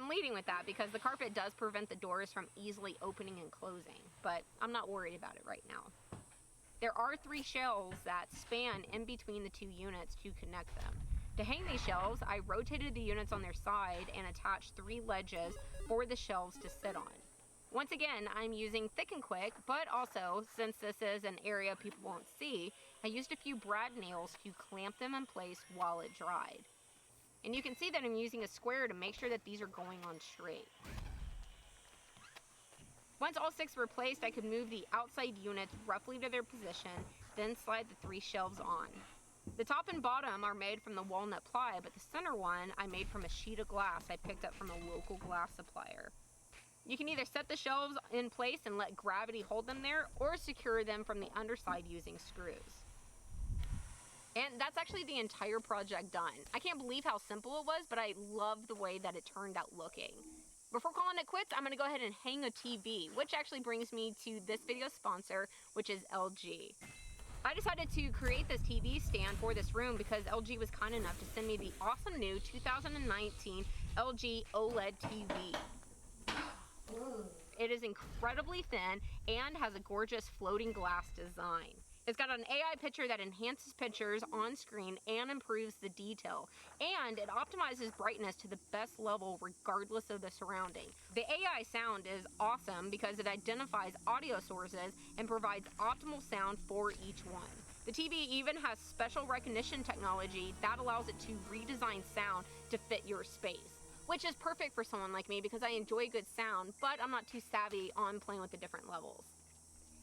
I'm leading with that because the carpet does prevent the doors from easily opening and closing, but I'm not worried about it right now. There are 3 shelves that span in between the 2 units to connect them. To hang these shelves, I rotated the units on their side and attached 3 ledges for the shelves to sit on. Once again, I'm using thick and quick, but also, since this is an area people won't see, I used a few brad nails to clamp them in place while it dried. And you can see that I'm using a square to make sure that these are going on straight. Once all 6 were placed, I could move the outside units roughly to their position, then slide the 3 shelves on. The top and bottom are made from the walnut ply, but the center one I made from a sheet of glass I picked up from a local glass supplier. You can either set the shelves in place and let gravity hold them there, or secure them from the underside using screws. And that's actually the entire project done. I can't believe how simple it was, but I love the way that it turned out looking. Before calling it quits, I'm gonna go ahead and hang a TV, which actually brings me to this video's sponsor, which is LG. I decided to create this TV stand for this room because LG was kind enough to send me the awesome new 2019 LG OLED TV. It is incredibly thin and has a gorgeous floating glass design. It's got an AI picture that enhances pictures on screen and improves the detail, and it optimizes brightness to the best level regardless of the surrounding. The AI sound is awesome because it identifies audio sources and provides optimal sound for each one. The TV even has special recognition technology that allows it to redesign sound to fit your space, which is perfect for someone like me because I enjoy good sound, but I'm not too savvy on playing with the different levels.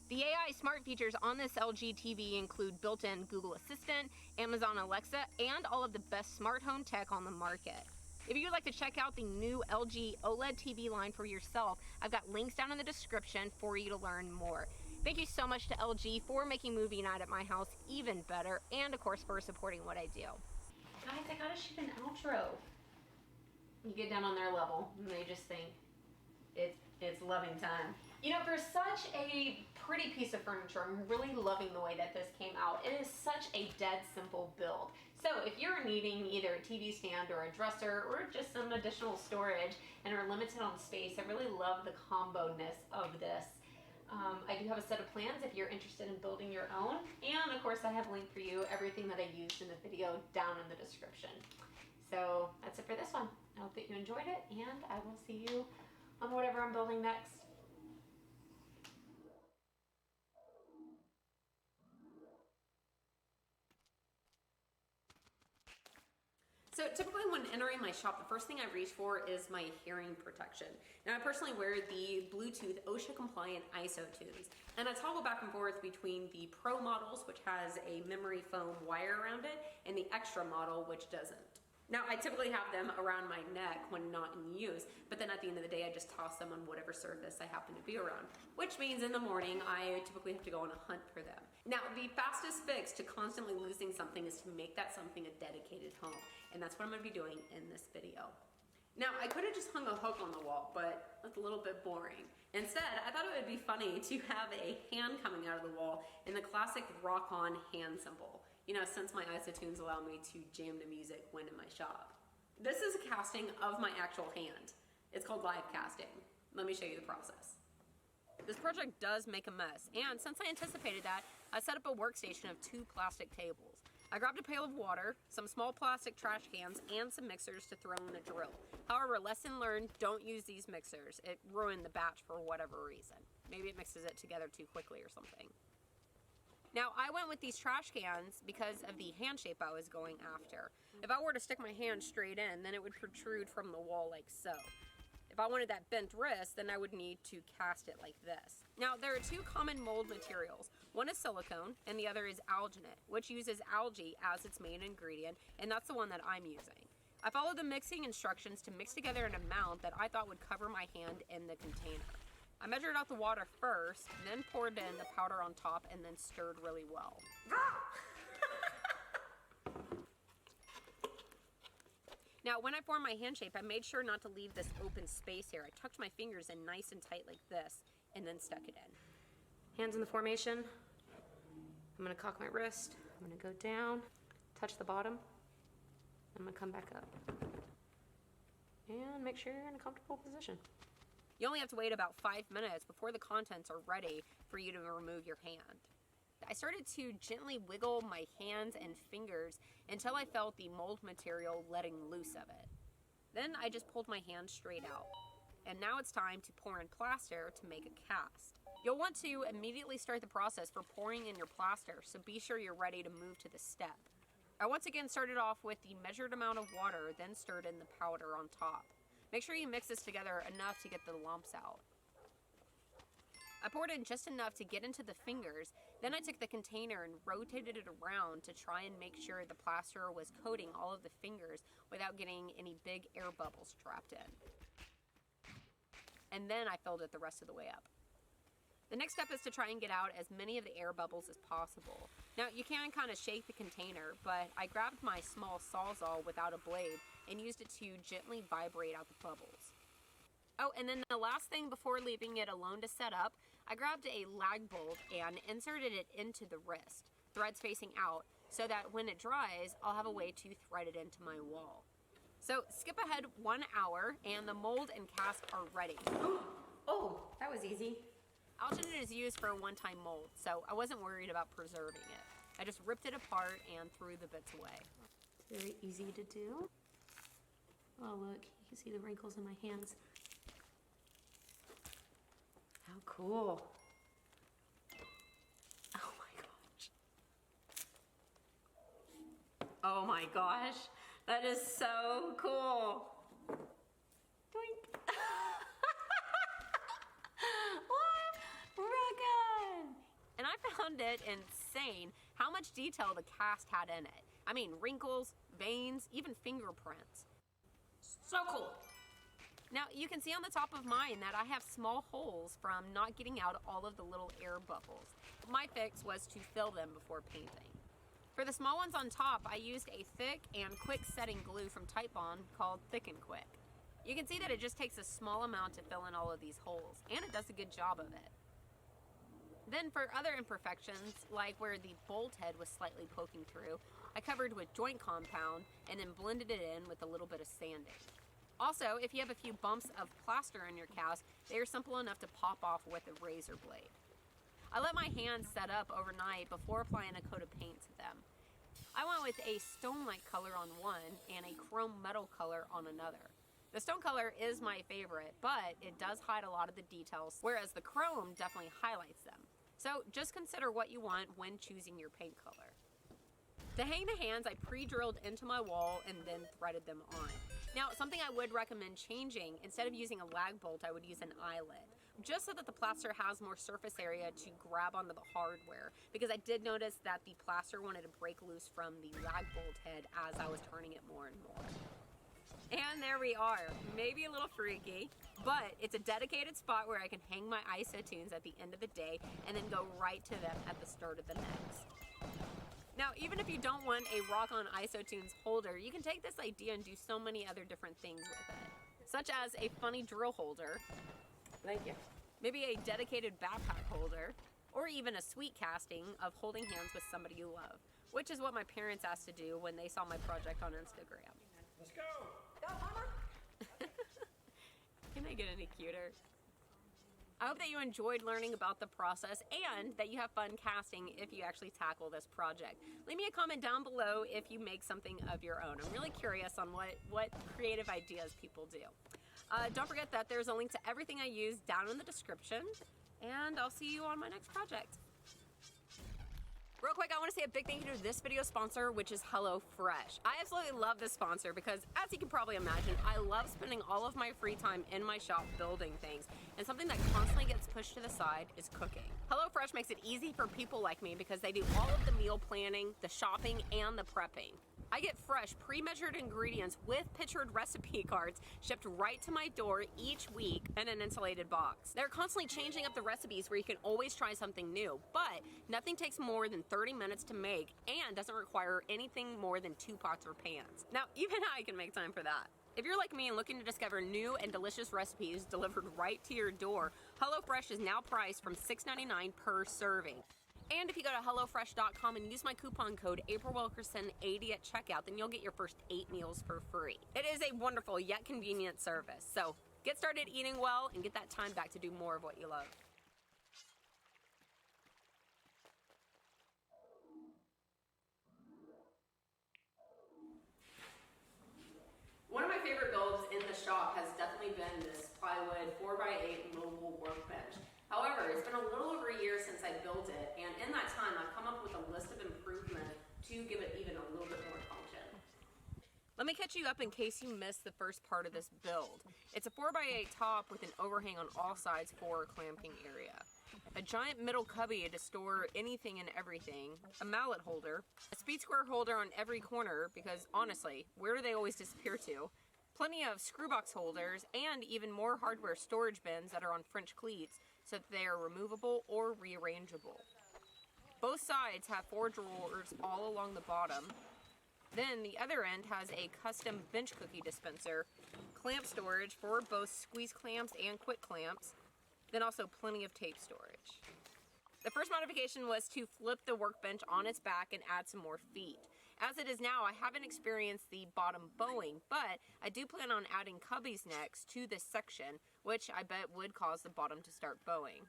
The AI smart features on this LG TV include built-in Google Assistant, Amazon Alexa, and all of the best smart home tech on the market. If you'd like to check out the new LG OLED TV line for yourself, I've got links down in the description for you to learn more. Thank you so much to LG for making movie night at my house even better, and of course for supporting what I do. Guys, I gotta shoot an outro. You get down on their level and they just think it's loving time. You know, for such a pretty piece of furniture, I'm really loving the way that this came out. It is such a dead simple build. So if you're needing either a TV stand or a dresser or just some additional storage and are limited on space, I really love the combo-ness of this. I do have a set of plans if you're interested in building your own. And of course I have linked for you everything that I used in the video down in the description. So that's it for this one. I hope that you enjoyed it, and I will see you on whatever I'm building next. So typically when entering my shop, the first thing I reach for is my hearing protection. Now I personally wear the Bluetooth OSHA compliant ISO tunes, and I toggle back and forth between the Pro models, which has a memory foam wire around it, and the Extra model, which doesn't. Now, I typically have them around my neck when not in use, but then at the end of the day, I just toss them on whatever surface I happen to be around, which means in the morning, I typically have to go on a hunt for them. Now, the fastest fix to constantly losing something is to make that something a dedicated home, and that's what I'm gonna be doing in this video. Now, I could have just hung a hook on the wall, but that's a little bit boring. Instead, I thought it would be funny to have a hand coming out of the wall in the classic rock-on hand symbol. You know, since my isotunes allow me to jam to music when in my shop. This is a casting of my actual hand. It's called live casting. Let me show you the process. This project does make a mess, and since I anticipated that, I set up a workstation of 2 plastic tables. I grabbed a pail of water, some small plastic trash cans, and some mixers to throw in the drill. However, lesson learned, don't use these mixers. It ruined the batch for whatever reason. Maybe it mixes it together too quickly or something. Now, I went with these trash cans because of the hand shape I was going after. If I were to stick my hand straight in, then it would protrude from the wall like so. If I wanted that bent wrist, then I would need to cast it like this. Now, there are 2 common mold materials. One is silicone, and the other is alginate, which uses algae as its main ingredient, and that's the one that I'm using. I followed the mixing instructions to mix together an amount that I thought would cover my hand in the container. I measured out the water first, then poured in the powder on top, and then stirred really well. Now, when I formed my hand shape, I made sure not to leave this open space here. I tucked my fingers in nice and tight like this, and then stuck it in. Hands in the formation. I'm gonna cock my wrist. I'm gonna go down, touch the bottom. I'm gonna come back up. and make sure you're in a comfortable position. You only have to wait about 5 minutes before the contents are ready for you to remove your hand. I started to gently wiggle my hands and fingers until I felt the mold material letting loose of it. Then I just pulled my hand straight out. And now it's time to pour in plaster to make a cast. You'll want to immediately start the process for pouring in your plaster, so be sure you're ready to move to this step. I once again started off with the measured amount of water, then stirred in the powder on top. Make sure you mix this together enough to get the lumps out. I poured in just enough to get into the fingers, then I took the container and rotated it around to try and make sure the plaster was coating all of the fingers without getting any big air bubbles trapped in. And then I filled it the rest of the way up. The next step is to try and get out as many of the air bubbles as possible. Now you can kind of shake the container, but I grabbed my small Sawzall without a blade and used it to gently vibrate out the bubbles. Oh, and then the last thing before leaving it alone to set up, I grabbed a lag bolt and inserted it into the wrist, threads facing out, so that when it dries, I'll have a way to thread it into my wall. So skip ahead 1 hour and the mold and cast are ready. Oh, that was easy. Alginate is used for a one-time mold, so I wasn't worried about preserving it. I just ripped it apart and threw the bits away. It's very easy to do. Oh look, you can see the wrinkles in my hands. How cool. Oh my gosh. Oh my gosh, that is so cool. Doink. What? Reckon. And I found it insane how much detail the cast had in it. I mean, wrinkles, veins, even fingerprints. So cool. Now, you can see on the top of mine that I have small holes from not getting out all of the little air bubbles. My fix was to fill them before painting. For the small ones on top, I used a thick and quick setting glue from Type Bond called Thick and Quick. You can see that it just takes a small amount to fill in all of these holes, and it does a good job of it. Then for other imperfections, like where the bolt head was slightly poking through, I covered with joint compound and then blended it in with a little bit of sanding. Also, if you have a few bumps of plaster in your cast, they are simple enough to pop off with a razor blade. I let my hands set up overnight before applying a coat of paint to them. I went with a stone-like color on one and a chrome metal color on another. The stone color is my favorite, but it does hide a lot of the details, whereas the chrome definitely highlights them. So just consider what you want when choosing your paint color. To hang the hands, I pre-drilled into my wall and then threaded them on. Now, something I would recommend changing, instead of using a lag bolt, I would use an eyelet, just so that the plaster has more surface area to grab onto the hardware, because I did notice that the plaster wanted to break loose from the lag bolt head as I was turning it more and more. And there we are, maybe a little freaky, but it's a dedicated spot where I can hang my isotunes at the end of the day and then go right to them at the start of the next. Now, even if you don't want a rock-on isotunes holder, you can take this idea and do so many other different things with it, such as a funny drill holder, thank you, maybe a dedicated backpack holder, or even a sweet casting of holding hands with somebody you love, which is what my parents asked to do when they saw my project on Instagram. Let's go! Go, Mama! Can I get any cuter? I hope that you enjoyed learning about the process and that you have fun casting if you actually tackle this project. Leave me a comment down below if you make something of your own. I'm really curious on what creative ideas people do. Don't forget that there's a link to everything I use down in the description, and I'll see you on my next project. Real quick, I want to say a big thank you to this video sponsor, which is HelloFresh. I absolutely love this sponsor because, as you can probably imagine, I love spending all of my free time in my shop building things, and something that constantly gets pushed to the side is cooking. HelloFresh makes it easy for people like me because they do all of the meal planning, the shopping, and the prepping. I get fresh, pre-measured ingredients with pictured recipe cards shipped right to my door each week in an insulated box. They're constantly changing up the recipes where you can always try something new, but nothing takes more than 30 minutes to make and doesn't require anything more than 2 pots or pans. Now, even I can make time for that. If you're like me and looking to discover new and delicious recipes delivered right to your door, HelloFresh is now priced from $6.99 per serving. And if you go to HelloFresh.com and use my coupon code AprilWilkerson80 at checkout, then you'll get your first 8 meals for free. It is a wonderful yet convenient service. So get started eating well and get that time back to do more of what you love. One of my favorite builds in the shop has definitely been this plywood 4x8 mobile workbench. However, it's been a little over a year since I built it, and in that time I've come up with a list of improvements to give it even a little bit more function. Let me catch you up in case you missed the first part of this build. It's a 4x8 top with an overhang on all sides for a clamping area, a giant middle cubby to store anything and everything, a mallet holder, a speed square holder on every corner because honestly, where do they always disappear to? Plenty of screw box holders and even more hardware storage bins that are on French cleats so that they are removable or rearrangeable. Both sides have 4 drawers all along the bottom. Then the other end has a custom bench cookie dispenser, clamp storage for both squeeze clamps and quick clamps, then also plenty of tape storage. The first modification was to flip the workbench on its back and add some more feet. As it is now, I haven't experienced the bottom bowing, but I do plan on adding cubbies next to this section, which I bet would cause the bottom to start bowing.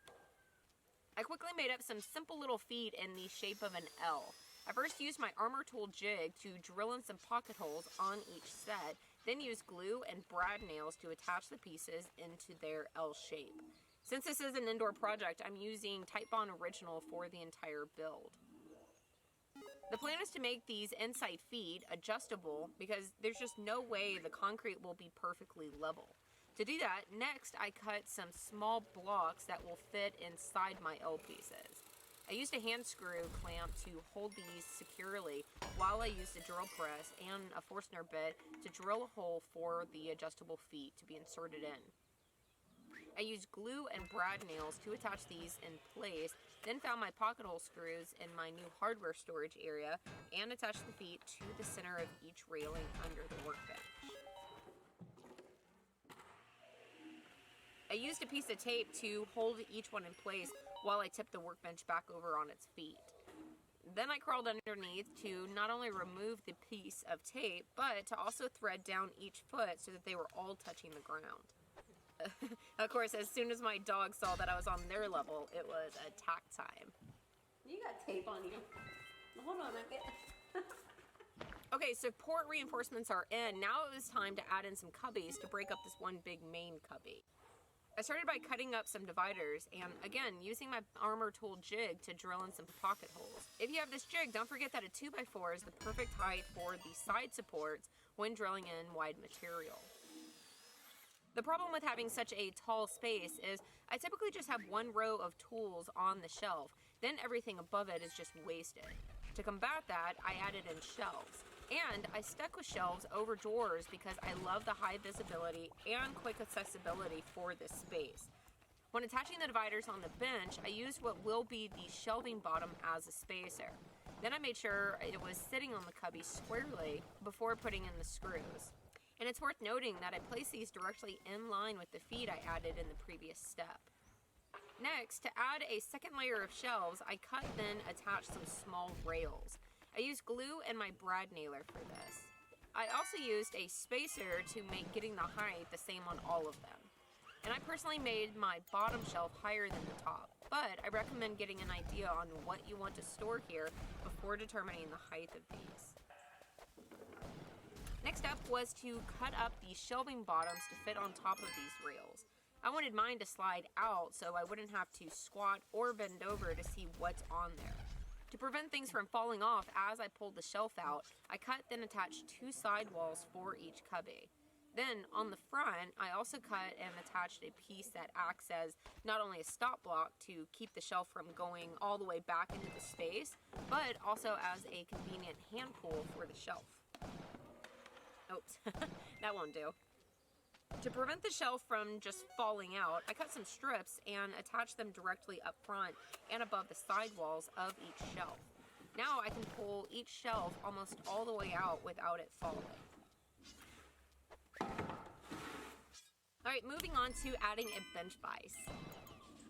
I quickly made up some simple little feet in the shape of an L. I first used my armor tool jig to drill in some pocket holes on each set, then used glue and brad nails to attach the pieces into their L shape. Since this is an indoor project, I'm using Titebond Original for the entire build. The plan is to make these inside feet adjustable because there's just no way the concrete will be perfectly level. To do that, next I cut some small blocks that will fit inside my L pieces. I used a hand screw clamp to hold these securely while I used a drill press and a Forstner bit to drill a hole for the adjustable feet to be inserted in. I used glue and brad nails to attach these in place, then found my pocket hole screws in my new hardware storage area and attached the feet to the center of each railing under the workbench. I used a piece of tape to hold each one in place while I tipped the workbench back over on its feet. Then I crawled underneath to not only remove the piece of tape, but to also thread down each foot so that they were all touching the ground. Of course, as soon as my dog saw that I was on their level, it was attack time. You got tape on you. Hold on a bit. Okay, so port reinforcements are in. Now it was time to add in some cubbies to break up this one big main cubby. I started by cutting up some dividers and, again, using my armor tool jig to drill in some pocket holes. If you have this jig, don't forget that a 2x4 is the perfect height for the side supports when drilling in wide material. The problem with having such a tall space is I typically just have one row of tools on the shelf, then everything above it is just wasted. To combat that, I added in shelves. And I stuck with shelves over drawers because I love the high visibility and quick accessibility for this space. When attaching the dividers on the bench, I used what will be the shelving bottom as a spacer. Then I made sure it was sitting on the cubby squarely before putting in the screws. And it's worth noting that I placed these directly in line with the feet I added in the previous step. Next, to add a second layer of shelves, I cut then attached some small rails. I used glue and my brad nailer for this. I also used a spacer to make getting the height the same on all of them. And I personally made my bottom shelf higher than the top, but I recommend getting an idea on what you want to store here before determining the height of these. Next up was to cut up the shelving bottoms to fit on top of these rails. I wanted mine to slide out so I wouldn't have to squat or bend over to see what's on there. To prevent things from falling off as I pulled the shelf out, I cut then attached 2 sidewalls for each cubby. Then on the front, I also cut and attached a piece that acts as not only a stop block to keep the shelf from going all the way back into the space, but also as a convenient hand pull for the shelf. Oops, that won't do. To prevent the shelf from just falling out, I cut some strips and attached them directly up front and above the sidewalls of each shelf. Now I can pull each shelf almost all the way out without it falling. Alright, moving on to adding a bench vise.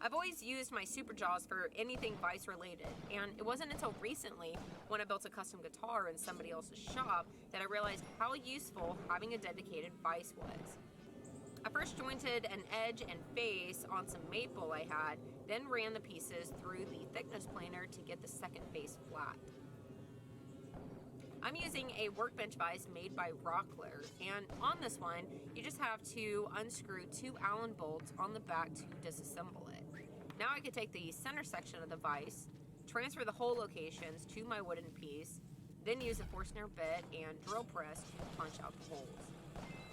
I've always used my super jaws for anything vice related, and it wasn't until recently when I built a custom guitar in somebody else's shop that I realized how useful having a dedicated vice was. I first jointed an edge and face on some maple I had, then ran the pieces through the thickness planer to get the second face flat. I'm using a workbench vise made by Rockler, and on this one, you just have to unscrew 2 Allen bolts on the back to disassemble it. Now I could take the center section of the vise, transfer the hole locations to my wooden piece, then use a Forstner bit and drill press to punch out the holes.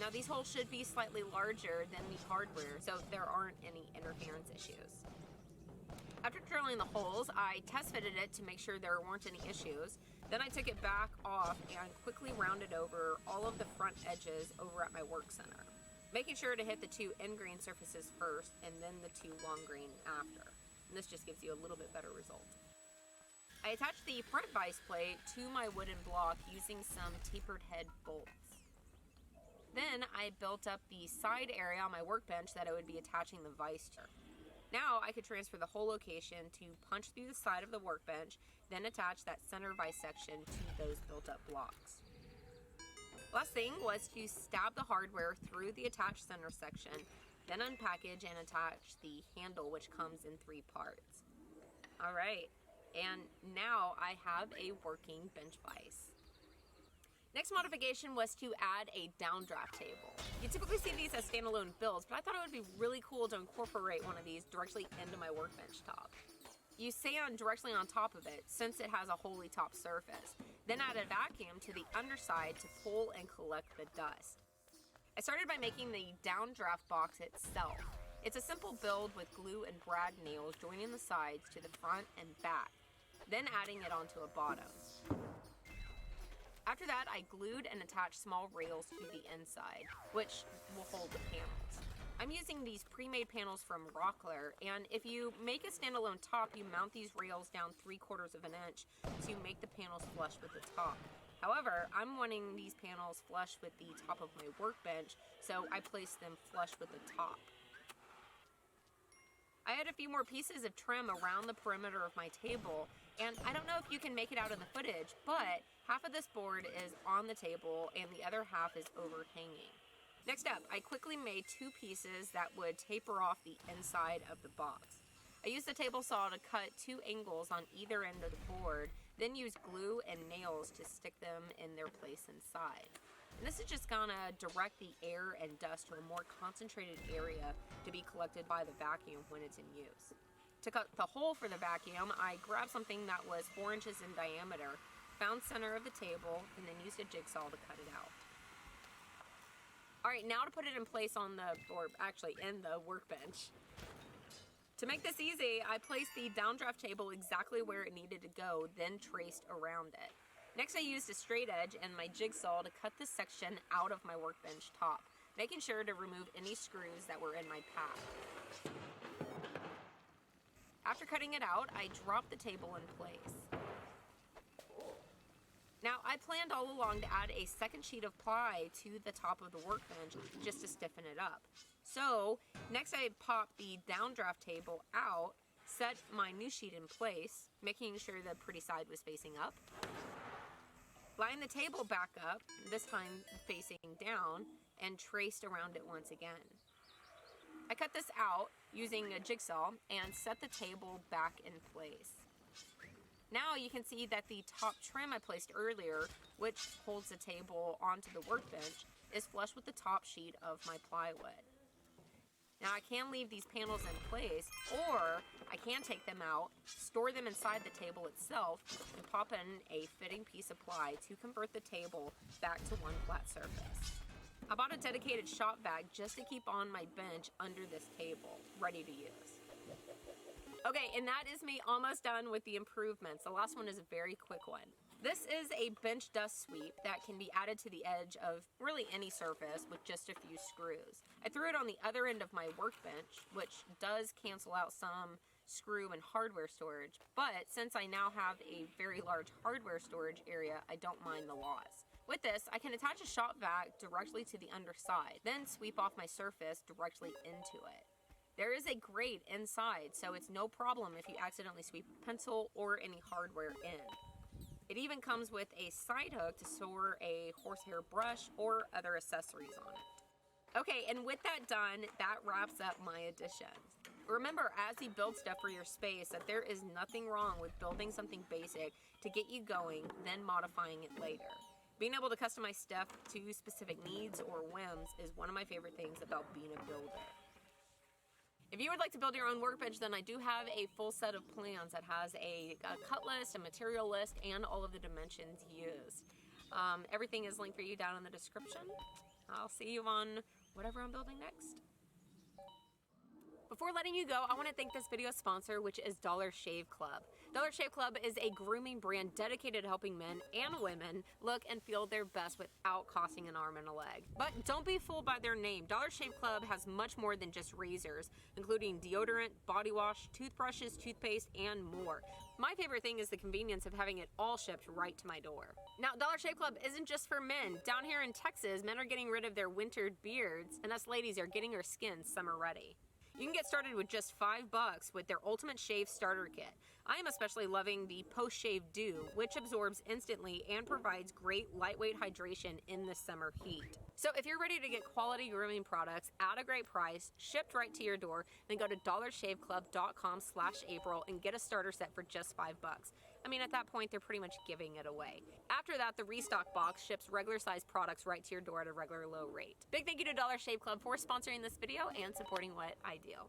Now these holes should be slightly larger than the hardware, so there aren't any interference issues. After drilling the holes, I test fitted it to make sure there weren't any issues. Then I took it back off and quickly rounded over all of the front edges over at my work center, making sure to hit the 2 end grain surfaces first and then the 2 long grain after. And this just gives you a little bit better result. I attached the front vise plate to my wooden block using some tapered head bolts. Then I built up the side area on my workbench that I would be attaching the vise to. Now I could transfer the whole location to punch through the side of the workbench, then attach that center vise section to those built up blocks. Last thing was to stab the hardware through the attached center section, then unpackage and attach the handle, which comes in 3 parts. Alright, and now I have a working bench vise. Next modification was to add a downdraft table. You typically see these as standalone builds, but I thought it would be really cool to incorporate one of these directly into my workbench top. You sand directly on top of it since it has a wholly top surface, then add a vacuum to the underside to pull and collect the dust. I started by making the downdraft box itself. It's a simple build with glue and brad nails joining the sides to the front and back, then adding it onto a bottom. After that, I glued and attached small rails to the inside, which will hold the panels. I'm using these pre-made panels from Rockler, and if you make a standalone top, you mount these rails down 3/4 of an inch to make the panels flush with the top. However, I'm wanting these panels flush with the top of my workbench, so I placed them flush with the top. I had a few more pieces of trim around the perimeter of my table, and I don't know if you can make it out in the footage, but half of this board is on the table and the other half is overhanging. Next up, I quickly made 2 pieces that would taper off the inside of the box. I used the table saw to cut 2 angles on either end of the board, then used glue and nails to stick them in their place inside. And this is just gonna direct the air and dust to a more concentrated area to be collected by the vacuum when it's in use. To cut the hole for the vacuum, I grabbed something that was 4 inches in diameter, found center of the table, and then used a jigsaw to cut it out. Alright, now to put it in place on in the workbench. To make this easy, I placed the downdraft table exactly where it needed to go, then traced around it. Next, I used a straight edge and my jigsaw to cut this section out of my workbench top, making sure to remove any screws that were in my path. After cutting it out, I dropped the table in place. Now, I planned all along to add a second sheet of ply to the top of the workbench just to stiffen it up. So, next I popped the downdraft table out, set my new sheet in place, making sure the pretty side was facing up. Lined the table back up, this time facing down, and traced around it once again. I cut this out using a jigsaw and set the table back in place. Now you can see that the top trim I placed earlier, which holds the table onto the workbench, is flush with the top sheet of my plywood. Now I can leave these panels in place, or I can take them out, store them inside the table itself, and pop in a fitting piece of ply to convert the table back to one flat surface. I bought a dedicated shop bag just to keep on my bench under this table, ready to use. Okay, and that is me almost done with the improvements. The last one is a very quick one. This is a bench dust sweep that can be added to the edge of really any surface with just a few screws. I threw it on the other end of my workbench, which does cancel out some screw and hardware storage, but since I now have a very large hardware storage area, I don't mind the loss. With this, I can attach a shop vac directly to the underside, then sweep off my surface directly into it. There is a grate inside, so it's no problem if you accidentally sweep a pencil or any hardware in. It even comes with a side hook to store a horsehair brush or other accessories on it. Okay, and with that done, that wraps up my additions. Remember, as you build stuff for your space, that there is nothing wrong with building something basic to get you going, then modifying it later. Being able to customize stuff to specific needs or whims is one of my favorite things about being a builder. If you would like to build your own workbench, then I do have a full set of plans that has a cut list, a material list, and all of the dimensions used. Everything is linked for you down in the description. I'll see you on whatever I'm building next. Before letting you go, I want to thank this video sponsor, which is Dollar Shave Club. Dollar Shave Club is a grooming brand dedicated to helping men and women look and feel their best without costing an arm and a leg. But don't be fooled by their name. Dollar Shave Club has much more than just razors, including deodorant, body wash, toothbrushes, toothpaste, and more. My favorite thing is the convenience of having it all shipped right to my door. Now, Dollar Shave Club isn't just for men. Down here in Texas, men are getting rid of their wintered beards, and us ladies are getting our skin summer ready. You can get started with just $5 with their Ultimate Shave Starter Kit. I am especially loving the Post-Shave Dew, which absorbs instantly and provides great lightweight hydration in the summer heat. So if you're ready to get quality grooming products at a great price, shipped right to your door, then go to dollarshaveclub.com/April and get a starter set for just $5. I mean, at that point, they're pretty much giving it away. After that, the restock box ships regular sized products right to your door at a regular low rate. Big thank you to Dollar Shave Club for sponsoring this video and supporting what I do.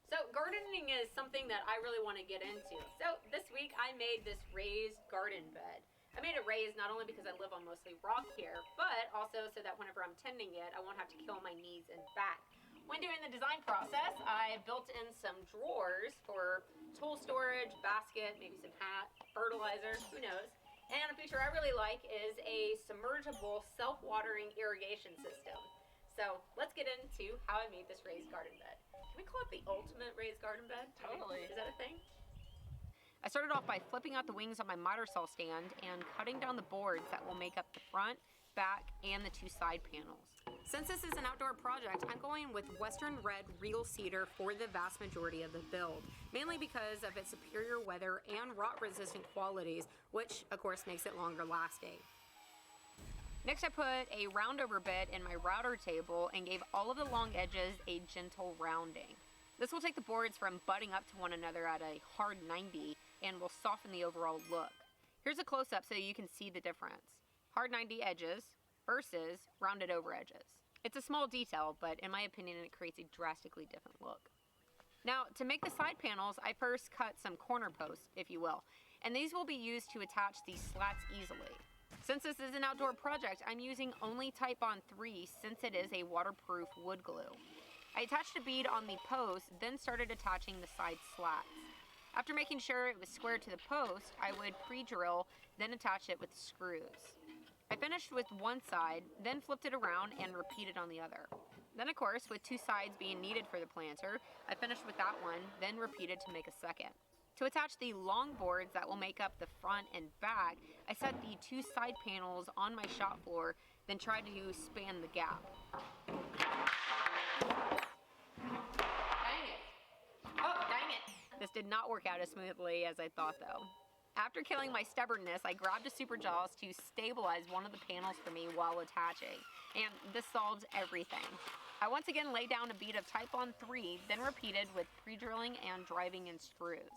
So gardening is something that I really want to get into. So this week I made this raised garden bed. I made it raised not only because I live on mostly rock here, but also so that whenever I'm tending it, I won't have to kill my knees and back. When doing the design process, I built in some drawers for tool storage, basket, maybe some hat, fertilizer, who knows. And a feature I really like is a submergible self-watering irrigation system. So let's get into how I made this raised garden bed. Can we call it the ultimate raised garden bed? Totally. Is that a thing? I started off by flipping out the wings on my miter saw stand and cutting down the boards that will make up the front, back, and the two side panels. Since this is an outdoor project, I'm going with Western Red Real Cedar for the vast majority of the build, mainly because of its superior weather and rot-resistant qualities, which of course makes it longer lasting. Next, I put a roundover bit in my router table and gave all of the long edges a gentle rounding. This will take the boards from butting up to one another at a hard 90 and will soften the overall look. Here's a close-up so you can see the difference. Hard 90 edges versus rounded over edges. It's a small detail, but in my opinion, it creates a drastically different look. Now, to make the side panels, I first cut some corner posts, if you will, and these will be used to attach these slats easily. Since this is an outdoor project, I'm using only Type-On 3 since it is a waterproof wood glue. I attached a bead on the post, then started attaching the side slats. After making sure it was square to the post, I would pre-drill, then attach it with screws. I finished with one side, then flipped it around and repeated on the other. Then of course, with two sides being needed for the planter, I finished with that one, then repeated to make a second. To attach the long boards that will make up the front and back, I set the two side panels on my shop floor, then tried to span the gap. This did not work out as smoothly as I thought though. After killing my stubbornness, I grabbed a super jaws to stabilize one of the panels for me while attaching, and this solves everything. I once again laid down a bead of Type-On 3, then repeated with pre-drilling and driving in screws.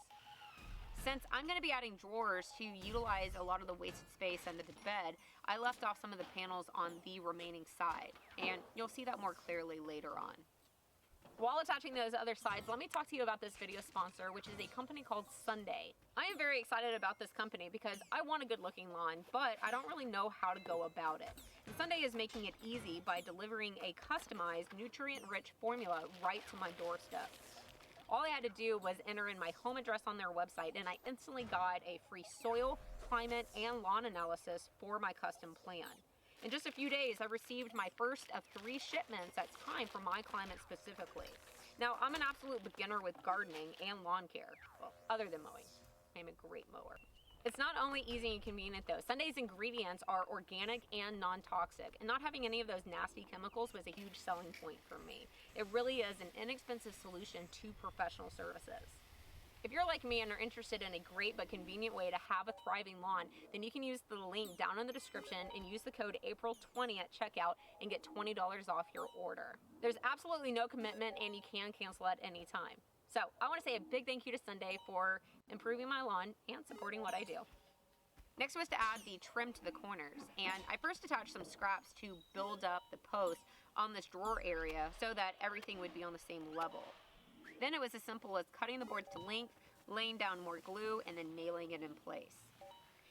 Since I'm going to be adding drawers to utilize a lot of the wasted space under the bed, I left off some of the panels on the remaining side, and you'll see that more clearly later on. While attaching those other sides, let me talk to you about this video sponsor, which is a company called Sunday. I am very excited about this company because I want a good looking lawn, but I don't really know how to go about it. And Sunday is making it easy by delivering a customized, nutrient-rich formula right to my doorstep. All I had to do was enter in my home address on their website, and I instantly got a free soil, climate, and lawn analysis for my custom plan. In just a few days, I received my first of 3 shipments that's time for my climate specifically. Now, I'm an absolute beginner with gardening and lawn care, well, other than mowing. I'm a great mower. It's not only easy and convenient though. Sunday's ingredients are organic and non-toxic, and not having any of those nasty chemicals was a huge selling point for me. It really is an inexpensive solution to professional services. If you're like me and are interested in a great but convenient way to have a thriving lawn, then you can use the link down in the description and use the code April20 at checkout and get $20 off your order. There's absolutely no commitment and you can cancel at any time. So I want to say a big thank you to Sunday for improving my lawn and supporting what I do. Next was to add the trim to the corners, and I first attached some scraps to build up the post on this drawer area so that everything would be on the same level. Then it was as simple as cutting the boards to length, laying down more glue, and then nailing it in place.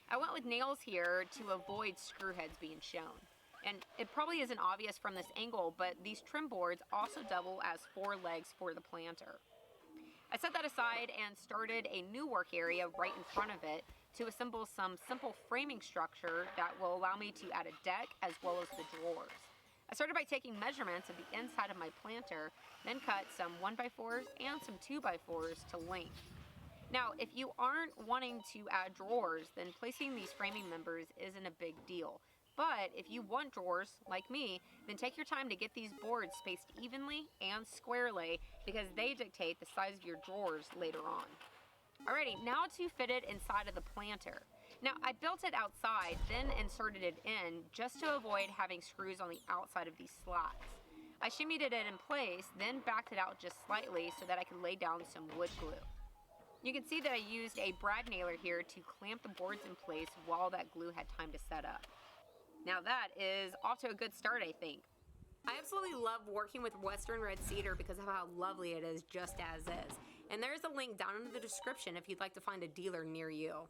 I went with nails here to avoid screw heads being shown. And it probably isn't obvious from this angle, but these trim boards also double as 4 legs for the planter. I set that aside and started a new work area right in front of it to assemble some simple framing structure that will allow me to add a deck as well as the drawers. I started by taking measurements of the inside of my planter, then cut some 1x4s and some 2x4s to length. Now, if you aren't wanting to add drawers, then placing these framing members isn't a big deal. But if you want drawers, like me, then take your time to get these boards spaced evenly and squarely because they dictate the size of your drawers later on. Alrighty, now to fit it inside of the planter. Now, I built it outside, then inserted it in just to avoid having screws on the outside of these slats. I shimmied it in place, then backed it out just slightly so that I could lay down some wood glue. You can see that I used a brad nailer here to clamp the boards in place while that glue had time to set up. Now that is off to a good start, I think. I absolutely love working with Western Red Cedar because of how lovely it is just as is. And there's a link down in the description if you'd like to find a dealer near you.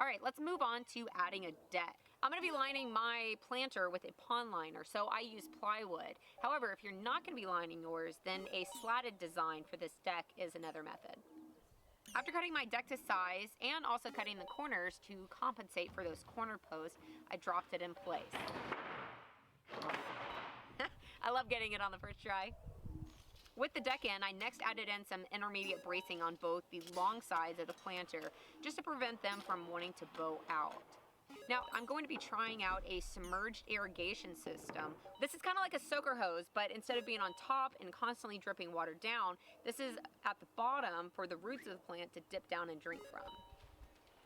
Alright, let's move on to adding a deck. I'm going to be lining my planter with a pond liner, so I use plywood. However, if you're not going to be lining yours, then a slatted design for this deck is another method. After cutting my deck to size and also cutting the corners to compensate for those corner posts, I dropped it in place. I love getting it on the first try. With the deck in, I next added in some intermediate bracing on both the long sides of the planter just to prevent them from wanting to bow out. Now, I'm going to be trying out a submerged irrigation system. This is kind of like a soaker hose, but instead of being on top and constantly dripping water down, this is at the bottom for the roots of the plant to dip down and drink from.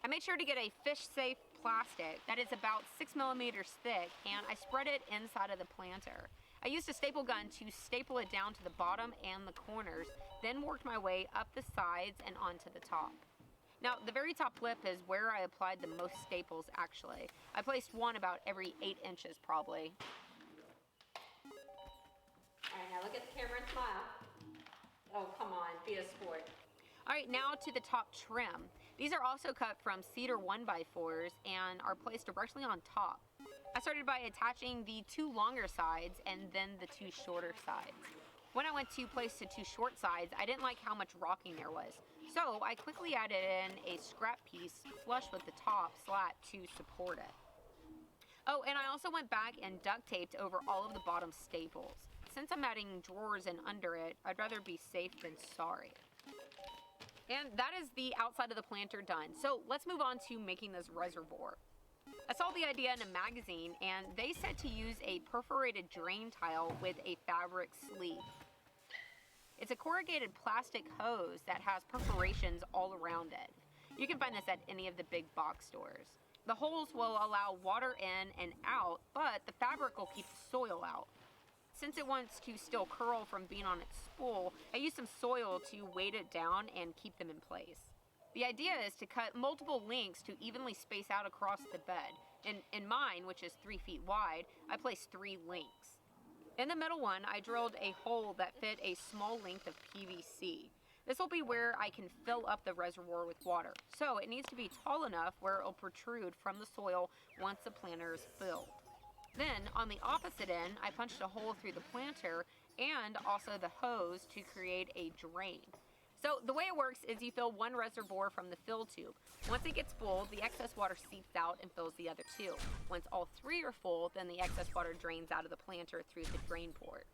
I made sure to get a fish-safe plastic that is about 6 millimeters thick, and I spread it inside of the planter. I used a staple gun to staple it down to the bottom and the corners, then worked my way up the sides and onto the top. Now, the very top lip is where I applied the most staples, actually. I placed one about every 8 inches, probably. All right, now look at the camera and smile. Oh, come on, be a sport. All right, now to the top trim. These are also cut from cedar 1x4s and are placed directly on top. I started by attaching the 2 longer sides and then the 2 shorter sides. When I went to place the 2 short sides, I didn't like how much rocking there was. So I quickly added in a scrap piece flush with the top slat to support it. Oh, and I also went back and duct taped over all of the bottom staples. Since I'm adding drawers in under it, I'd rather be safe than sorry. And that is the outside of the planter done. So let's move on to making this reservoir. I saw the idea in a magazine and they said to use a perforated drain tile with a fabric sleeve. It's a corrugated plastic hose that has perforations all around it. You can find this at any of the big box stores. The holes will allow water in and out, but the fabric will keep the soil out. Since it wants to still curl from being on its spool, I used some soil to weight it down and keep them in place. The idea is to cut multiple links to evenly space out across the bed. In mine, which is 3 feet wide, I placed 3 links. In the middle one, I drilled a hole that fit a small length of PVC. This will be where I can fill up the reservoir with water. So it needs to be tall enough where it will protrude from the soil once the planter is filled. Then, on the opposite end, I punched a hole through the planter and also the hose to create a drain. So the way it works is you fill one reservoir from the fill tube. Once it gets full, the excess water seeps out and fills the other 2. Once all 3 are full, then the excess water drains out of the planter through the drain port.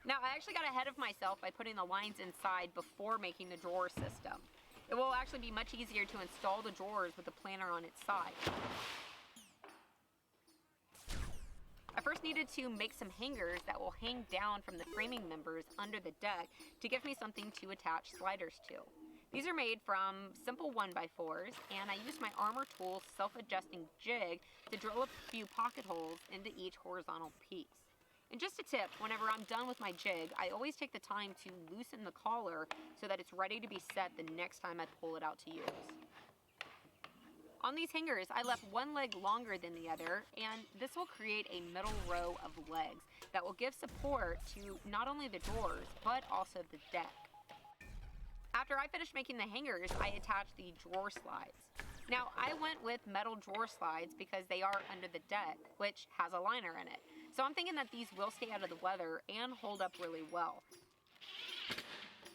Now, I actually got ahead of myself by putting the lines inside before making the drawer system. It will actually be much easier to install the drawers with the planter on its side. I first needed to make some hangers that will hang down from the framing members under the deck to give me something to attach sliders to. These are made from simple 1x4s, and I used my Armor Tools self-adjusting jig to drill a few pocket holes into each horizontal piece. And just a tip, whenever I'm done with my jig, I always take the time to loosen the collar so that it's ready to be set the next time I pull it out to use. On these hangers, I left one leg longer than the other, and this will create a middle row of legs that will give support to not only the drawers, but also the deck. After I finished making the hangers, I attached the drawer slides. Now, I went with metal drawer slides because they are under the deck, which has a liner in it. So I'm thinking that these will stay out of the weather and hold up really well.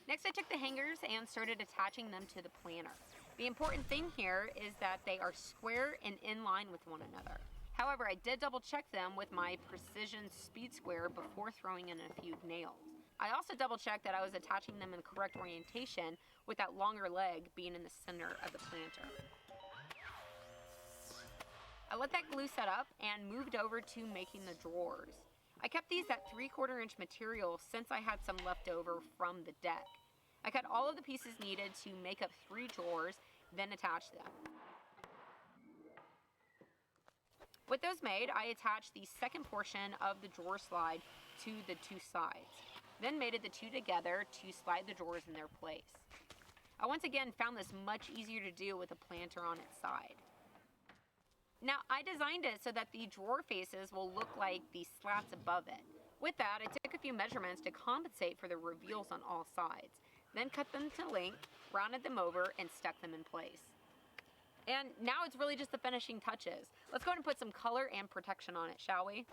Next, I took the hangers and started attaching them to the planter. The important thing here is that they are square and in line with one another. However, I did double check them with my precision speed square before throwing in a few nails. I also double checked that I was attaching them in correct orientation, with that longer leg being in the center of the planter. I let that glue set up and moved over to making the drawers. I kept these at 3/4 inch material since I had some left over from the deck. I cut all of the pieces needed to make up 3 drawers, then attached them. With those made, I attached the second portion of the drawer slide to the 2 sides, then mated the 2 together to slide the drawers in their place. I once again found this much easier to do with a planter on its side. Now, I designed it so that the drawer faces will look like the slats above it. With that, I took a few measurements to compensate for the reveals on all sides, then cut them to length, rounded them over, and stuck them in place. And now it's really just the finishing touches. Let's go ahead and put some color and protection on it, shall we?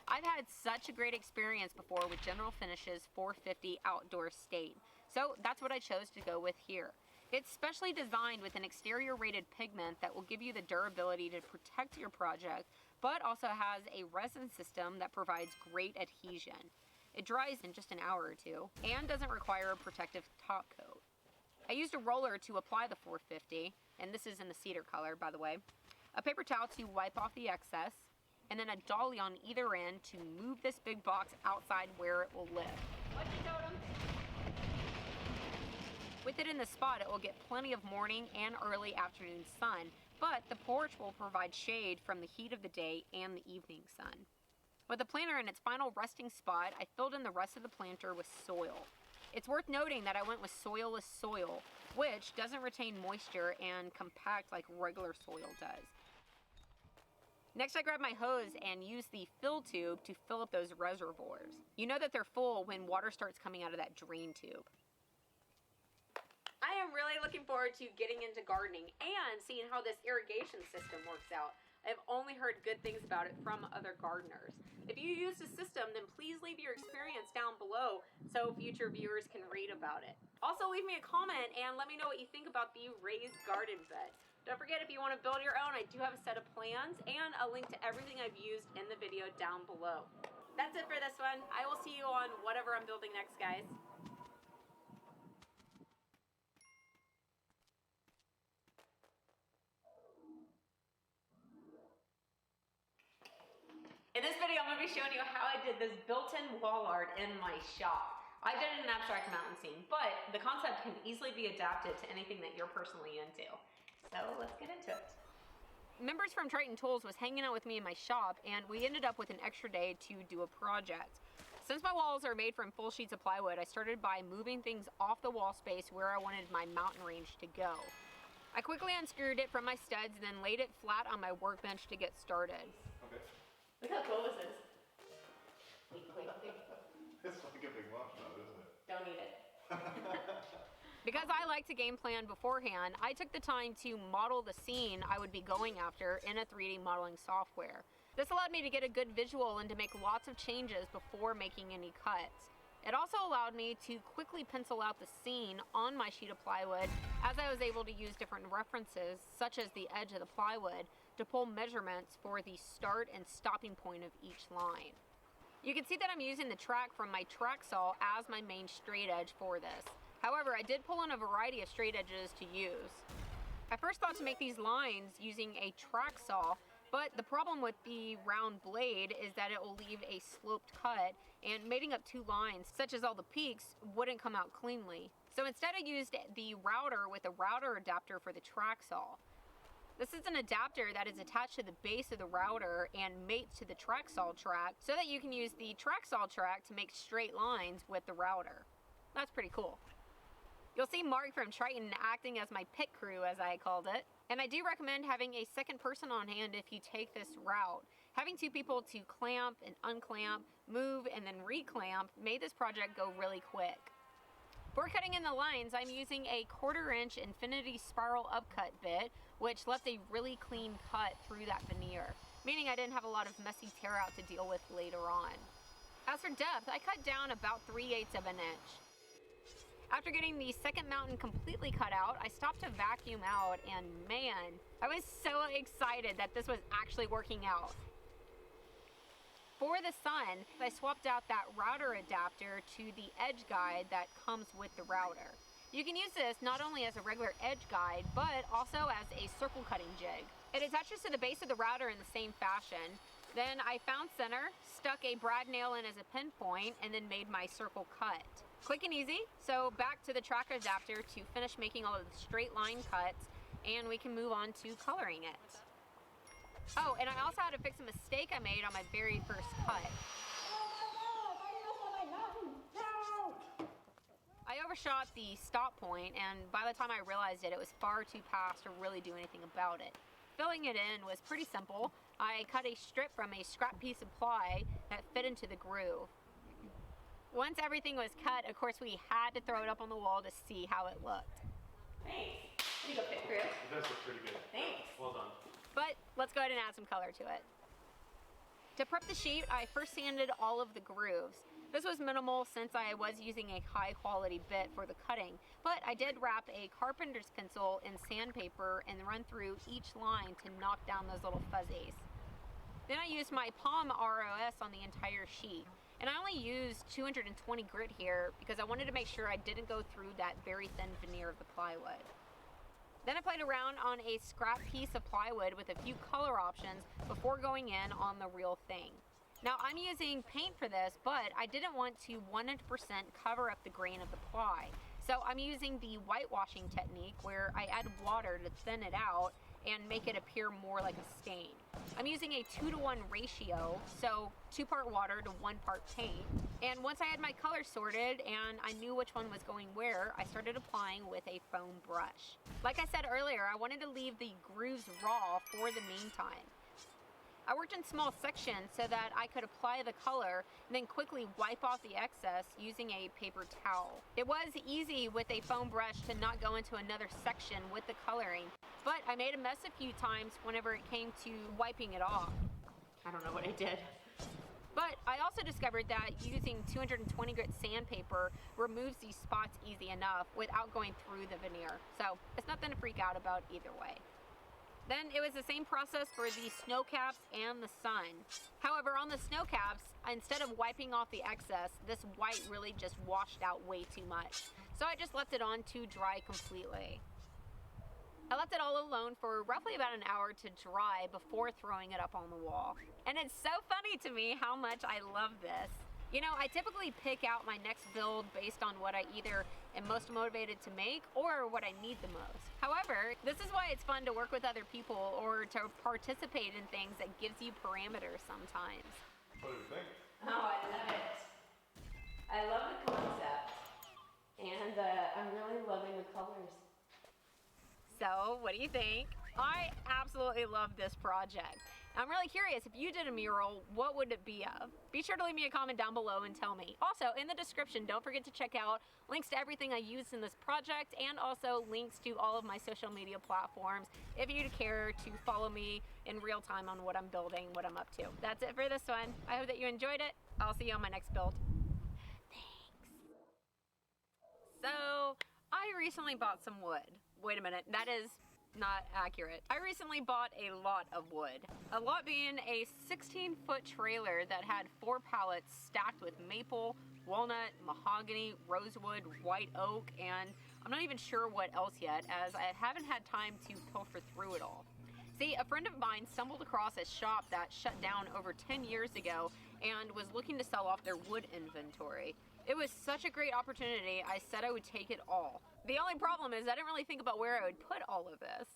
I've had such a great experience before with General Finishes 450 Outdoor Stain, so that's what I chose to go with here. It's specially designed with an exterior rated pigment that will give you the durability to protect your project, but also has a resin system that provides great adhesion. It dries in just an hour or 2 and doesn't require a protective top coat. I used a roller to apply the 450, and this is in the cedar color, by the way, a paper towel to wipe off the excess, and then a dolly on either end to move this big box outside where it will live. What's your totem? With it in the spot, it will get plenty of morning and early afternoon sun, but the porch will provide shade from the heat of the day and the evening sun. With the planter in its final resting spot, I filled in the rest of the planter with soil. It's worth noting that I went with soilless soil, which doesn't retain moisture and compact like regular soil does. Next, I grabbed my hose and used the fill tube to fill up those reservoirs. You know that they're full when water starts coming out of that drain tube. I am really looking forward to getting into gardening and seeing how this irrigation system works out. I've only heard good things about it from other gardeners. If you use the system, then please leave your experience down below so future viewers can read about it. Also, leave me a comment and let me know what you think about the raised garden bed. Don't forget, if you want to build your own, I do have a set of plans and a link to everything I've used in the video down below. That's it for this one. I will see you on whatever I'm building next, guys. In this video, I'm going to be showing you how I did this built-in wall art in my shop. I did an abstract mountain scene, but the concept can easily be adapted to anything that you're personally into. So let's get into it. Members from Triton Tools was hanging out with me in my shop, and we ended up with an extra day to do a project. Since my walls are made from full sheets of plywood, I started by moving things off the wall space where I wanted my mountain range to go. I quickly unscrewed it from my studs and then laid it flat on my workbench to get started. Okay. Look how cool this is. Wait. It's like a big marshmallow, isn't it? Don't eat it. Because I like to game plan beforehand, I took the time to model the scene I would be going after in a 3D modeling software. This allowed me to get a good visual and to make lots of changes before making any cuts. It also allowed me to quickly pencil out the scene on my sheet of plywood, as I was able to use different references, such as the edge of the plywood, to pull measurements for the start and stopping point of each line. You can see that I'm using the track from my track saw as my main straight edge for this. However, I did pull in a variety of straight edges to use. I first thought to make these lines using a track saw, but the problem with the round blade is that it will leave a sloped cut, and mating up two lines, such as all the peaks, wouldn't come out cleanly. So instead I used the router with a router adapter for the track saw. This is an adapter that is attached to the base of the router and mates to the track saw track so that you can use the track saw track to make straight lines with the router. That's pretty cool. You'll see Mark from Triton acting as my pit crew, as I called it. And I do recommend having a second person on hand if you take this route. Having two people to clamp and unclamp, move, and then reclamp made this project go really quick. For cutting in the lines, I'm using a 1/4 inch infinity spiral upcut bit, which left a really clean cut through that veneer, meaning I didn't have a lot of messy tear out to deal with later on. As for depth, I cut down about 3/8 of an inch. After getting the second mountain completely cut out, I stopped to vacuum out, and man, I was so excited that this was actually working out. For the sun, I swapped out that router adapter to the edge guide that comes with the router. You can use this not only as a regular edge guide, but also as a circle cutting jig. It attaches to the base of the router in the same fashion. Then I found center, stuck a brad nail in as a pinpoint, and then made my circle cut. Quick and easy, so back to the track adapter to finish making all of the straight line cuts, and we can move on to coloring it. Oh, and I also had to fix a mistake I made on my very first cut. I overshot the stop point, and by the time I realized it, it was far too past to really do anything about it. Filling it in was pretty simple. I cut a strip from a scrap piece of ply that fit into the groove. Once everything was cut, of course, we had to throw it up on the wall to see how it looked. Thanks. You go pit crew. It does look pretty good. Thanks. Well done. But let's go ahead and add some color to it. To prep the sheet, I first sanded all of the grooves. This was minimal since I was using a high quality bit for the cutting, but I did wrap a carpenter's pencil in sandpaper and run through each line to knock down those little fuzzies. Then I used my Palm ROS on the entire sheet. And I only used 220 grit here because I wanted to make sure I didn't go through that very thin veneer of the plywood. Then I played around on a scrap piece of plywood with a few color options before going in on the real thing. Now I'm using paint for this, but I didn't want to 100% cover up the grain of the ply. So I'm using the whitewashing technique where I add water to thin it out and make it appear more like a stain. I'm using a 2-to-1 ratio, so 2 part water to 1 part paint. And once I had my colors sorted and I knew which one was going where, I started applying with a foam brush. Like I said earlier, I wanted to leave the grooves raw for the meantime. I worked in small sections so that I could apply the color and then quickly wipe off the excess using a paper towel. It was easy with a foam brush to not go into another section with the coloring, but I made a mess a few times whenever it came to wiping it off. I don't know what I did. But I also discovered that using 220 grit sandpaper removes these spots easy enough without going through the veneer. So it's nothing to freak out about either way. Then it was the same process for the snow caps and the sun. However, on the snow caps, instead of wiping off the excess, this white really just washed out way too much. So I just left it on to dry completely. I left it all alone for roughly about an hour to dry before throwing it up on the wall. And it's so funny to me how much I love this. You know, I typically pick out my next build based on what I either am most motivated to make or what I need the most. However, this is why it's fun to work with other people or to participate in things that gives you parameters sometimes. What do you think? Oh, I love it. I love the concept. And I'm really loving the colors. So, what do you think? I absolutely love this project. I'm really curious, if you did a mural, what would it be of? Be sure to leave me a comment down below and tell me. Also, in the description, don't forget to check out links to everything I used in this project and also links to all of my social media platforms if you'd care to follow me in real time on what I'm building, what I'm up to. That's it for this one. I hope that you enjoyed it. I'll see you on my next build. Thanks. So, I recently bought some wood. Wait a minute, that is not accurate. I recently bought a lot of wood. A lot being a 16-foot trailer that had 4 pallets stacked with maple, walnut, mahogany, rosewood, white oak, and I'm not even sure what else yet, as I haven't had time to pilfer through it all. See, a friend of mine stumbled across a shop that shut down over 10 years ago and was looking to sell off their wood inventory. It was such a great opportunity, I said I would take it all. The only problem is I didn't really think about where I would put all of this.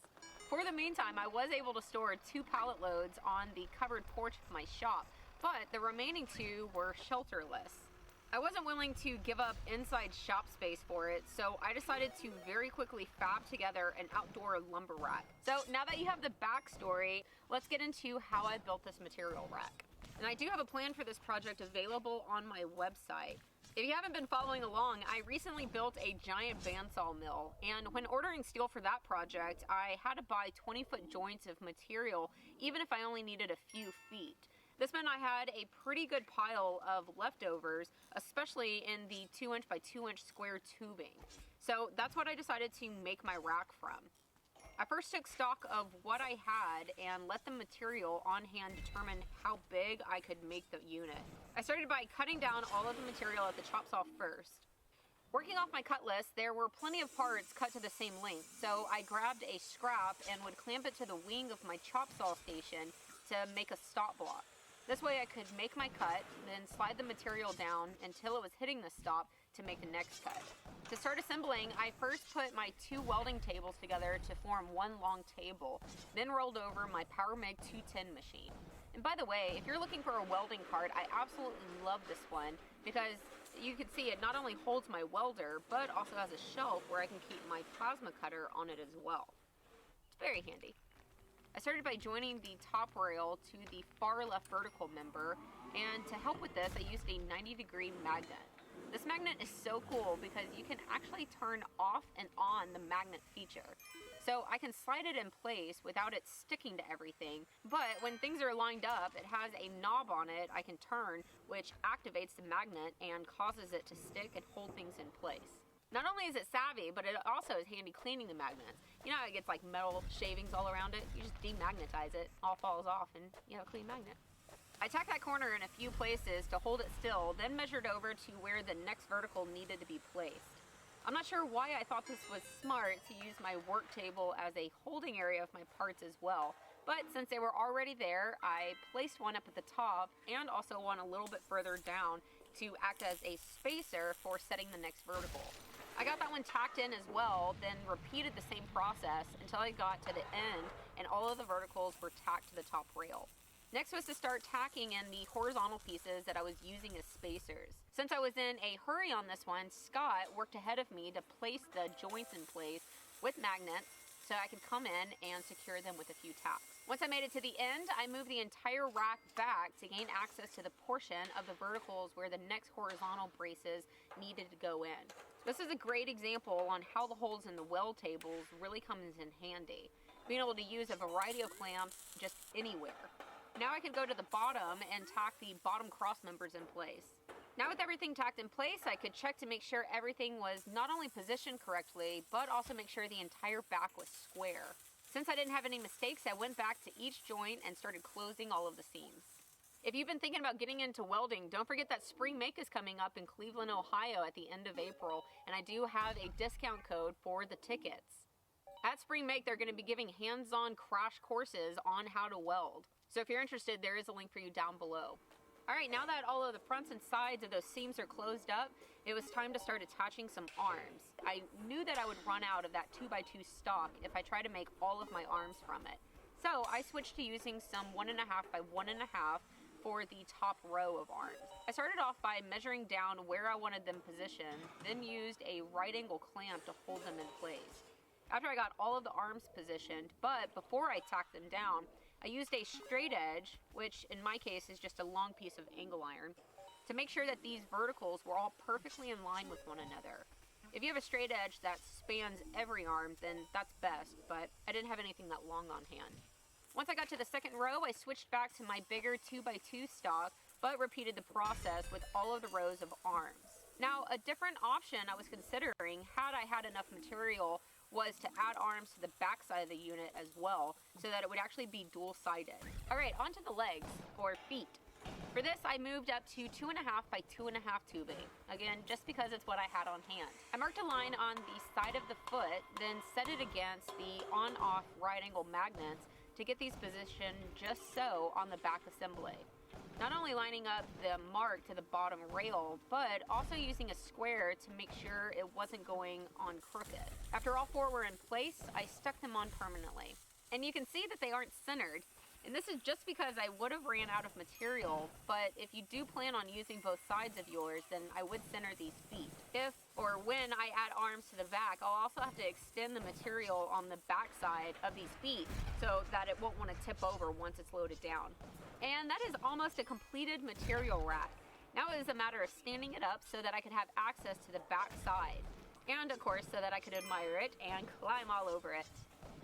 For the meantime, I was able to store 2 pallet loads on the covered porch of my shop, but the remaining 2 were shelterless. I wasn't willing to give up inside shop space for it, so I decided to very quickly fab together an outdoor lumber rack. So now that you have the backstory, let's get into how I built this material rack. And I do have a plan for this project available on my website. If you haven't been following along, I recently built a giant bandsaw mill, and when ordering steel for that project, I had to buy 20-foot joints of material, even if I only needed a few feet. This meant I had a pretty good pile of leftovers, especially in the 2-inch by 2-inch square tubing. So that's what I decided to make my rack from. I first took stock of what I had and let the material on hand determine how big I could make the unit. I started by cutting down all of the material at the chop saw first. Working off my cut list, there were plenty of parts cut to the same length, so I grabbed a scrap and would clamp it to the wing of my chop saw station to make a stop block. This way I could make my cut, then slide the material down until it was hitting the stop to make the next cut. To start assembling, I first put my 2 welding tables together to form one long table, then rolled over my PowerMig 210 machine. And by the way, if you're looking for a welding cart, I absolutely love this one because you can see it not only holds my welder, but also has a shelf where I can keep my plasma cutter on it as well. It's very handy. I started by joining the top rail to the far left vertical member, and to help with this, I used a 90-degree magnet. This magnet is so cool because you can actually turn off and on the magnet feature. So I can slide it in place without it sticking to everything, but when things are lined up, it has a knob on it I can turn, which activates the magnet and causes it to stick and hold things in place. Not only is it savvy, but it also is handy cleaning the magnets. You know how it gets like metal shavings all around it? You just demagnetize it, all falls off, and you have a clean magnet. I tacked that corner in a few places to hold it still, then measured over to where the next vertical needed to be placed. I'm not sure why I thought this was smart to use my work table as a holding area of my parts as well, but since they were already there, I placed one up at the top and also one a little bit further down to act as a spacer for setting the next vertical. I got that one tacked in as well, then repeated the same process until I got to the end and all of the verticals were tacked to the top rail. Next was to start tacking in the horizontal pieces that I was using as spacers. Since I was in a hurry on this one, Scott worked ahead of me to place the joints in place with magnets so I could come in and secure them with a few tacks. Once I made it to the end, I moved the entire rack back to gain access to the portion of the verticals where the next horizontal braces needed to go in. This is a great example on how the holes in the weld tables really comes in handy, being able to use a variety of clamps just anywhere. Now I can go to the bottom and tack the bottom cross members in place. Now with everything tacked in place, I could check to make sure everything was not only positioned correctly, but also make sure the entire back was square. Since I didn't have any mistakes, I went back to each joint and started closing all of the seams. If you've been thinking about getting into welding, don't forget that Spring Make is coming up in Cleveland, Ohio at the end of April, and I do have a discount code for the tickets. At Spring Make, they're going to be giving hands-on crash courses on how to weld. So if you're interested, there is a link for you down below. Alright, now that all of the fronts and sides of those seams are closed up, it was time to start attaching some arms. I knew that I would run out of that 2x2 stock if I tried to make all of my arms from it. So I switched to using some 1.5 by 1.5 for the top row of arms. I started off by measuring down where I wanted them positioned, then used a right angle clamp to hold them in place. After I got all of the arms positioned, but before I tacked them down, I used a straight edge, which in my case is just a long piece of angle iron, to make sure that these verticals were all perfectly in line with one another. If you have a straight edge that spans every arm, then that's best, but I didn't have anything that long on hand. Once I got to the second row, I switched back to my bigger 2x2 stock, but repeated the process with all of the rows of arms. Now, a different option I was considering, had I had enough material, was to add arms to the back side of the unit as well, so that it would actually be dual-sided. Alright, onto the legs, or feet. For For this, I moved up to 2.5 by 2.5 tubing. Again, just because it's what I had on hand. I marked a line on the side of the foot, then set it against the on-off right angle magnets to get these positioned just so on the back assembly. Not only lining up the mark to the bottom rail, but also using a square to make sure it wasn't going on crooked. After all four were in place, I stuck them on permanently. And you can see that they aren't centered. And this is just because I would have ran out of material, but if you do plan on using both sides of yours, then I would center these feet. If or when I add arms to the back, I'll also have to extend the material on the back side of these feet so that it won't want to tip over once it's loaded down. And that is almost a completed material rack. Now it is a matter of standing it up so that I could have access to the back side. And of course, so that I could admire it and climb all over it.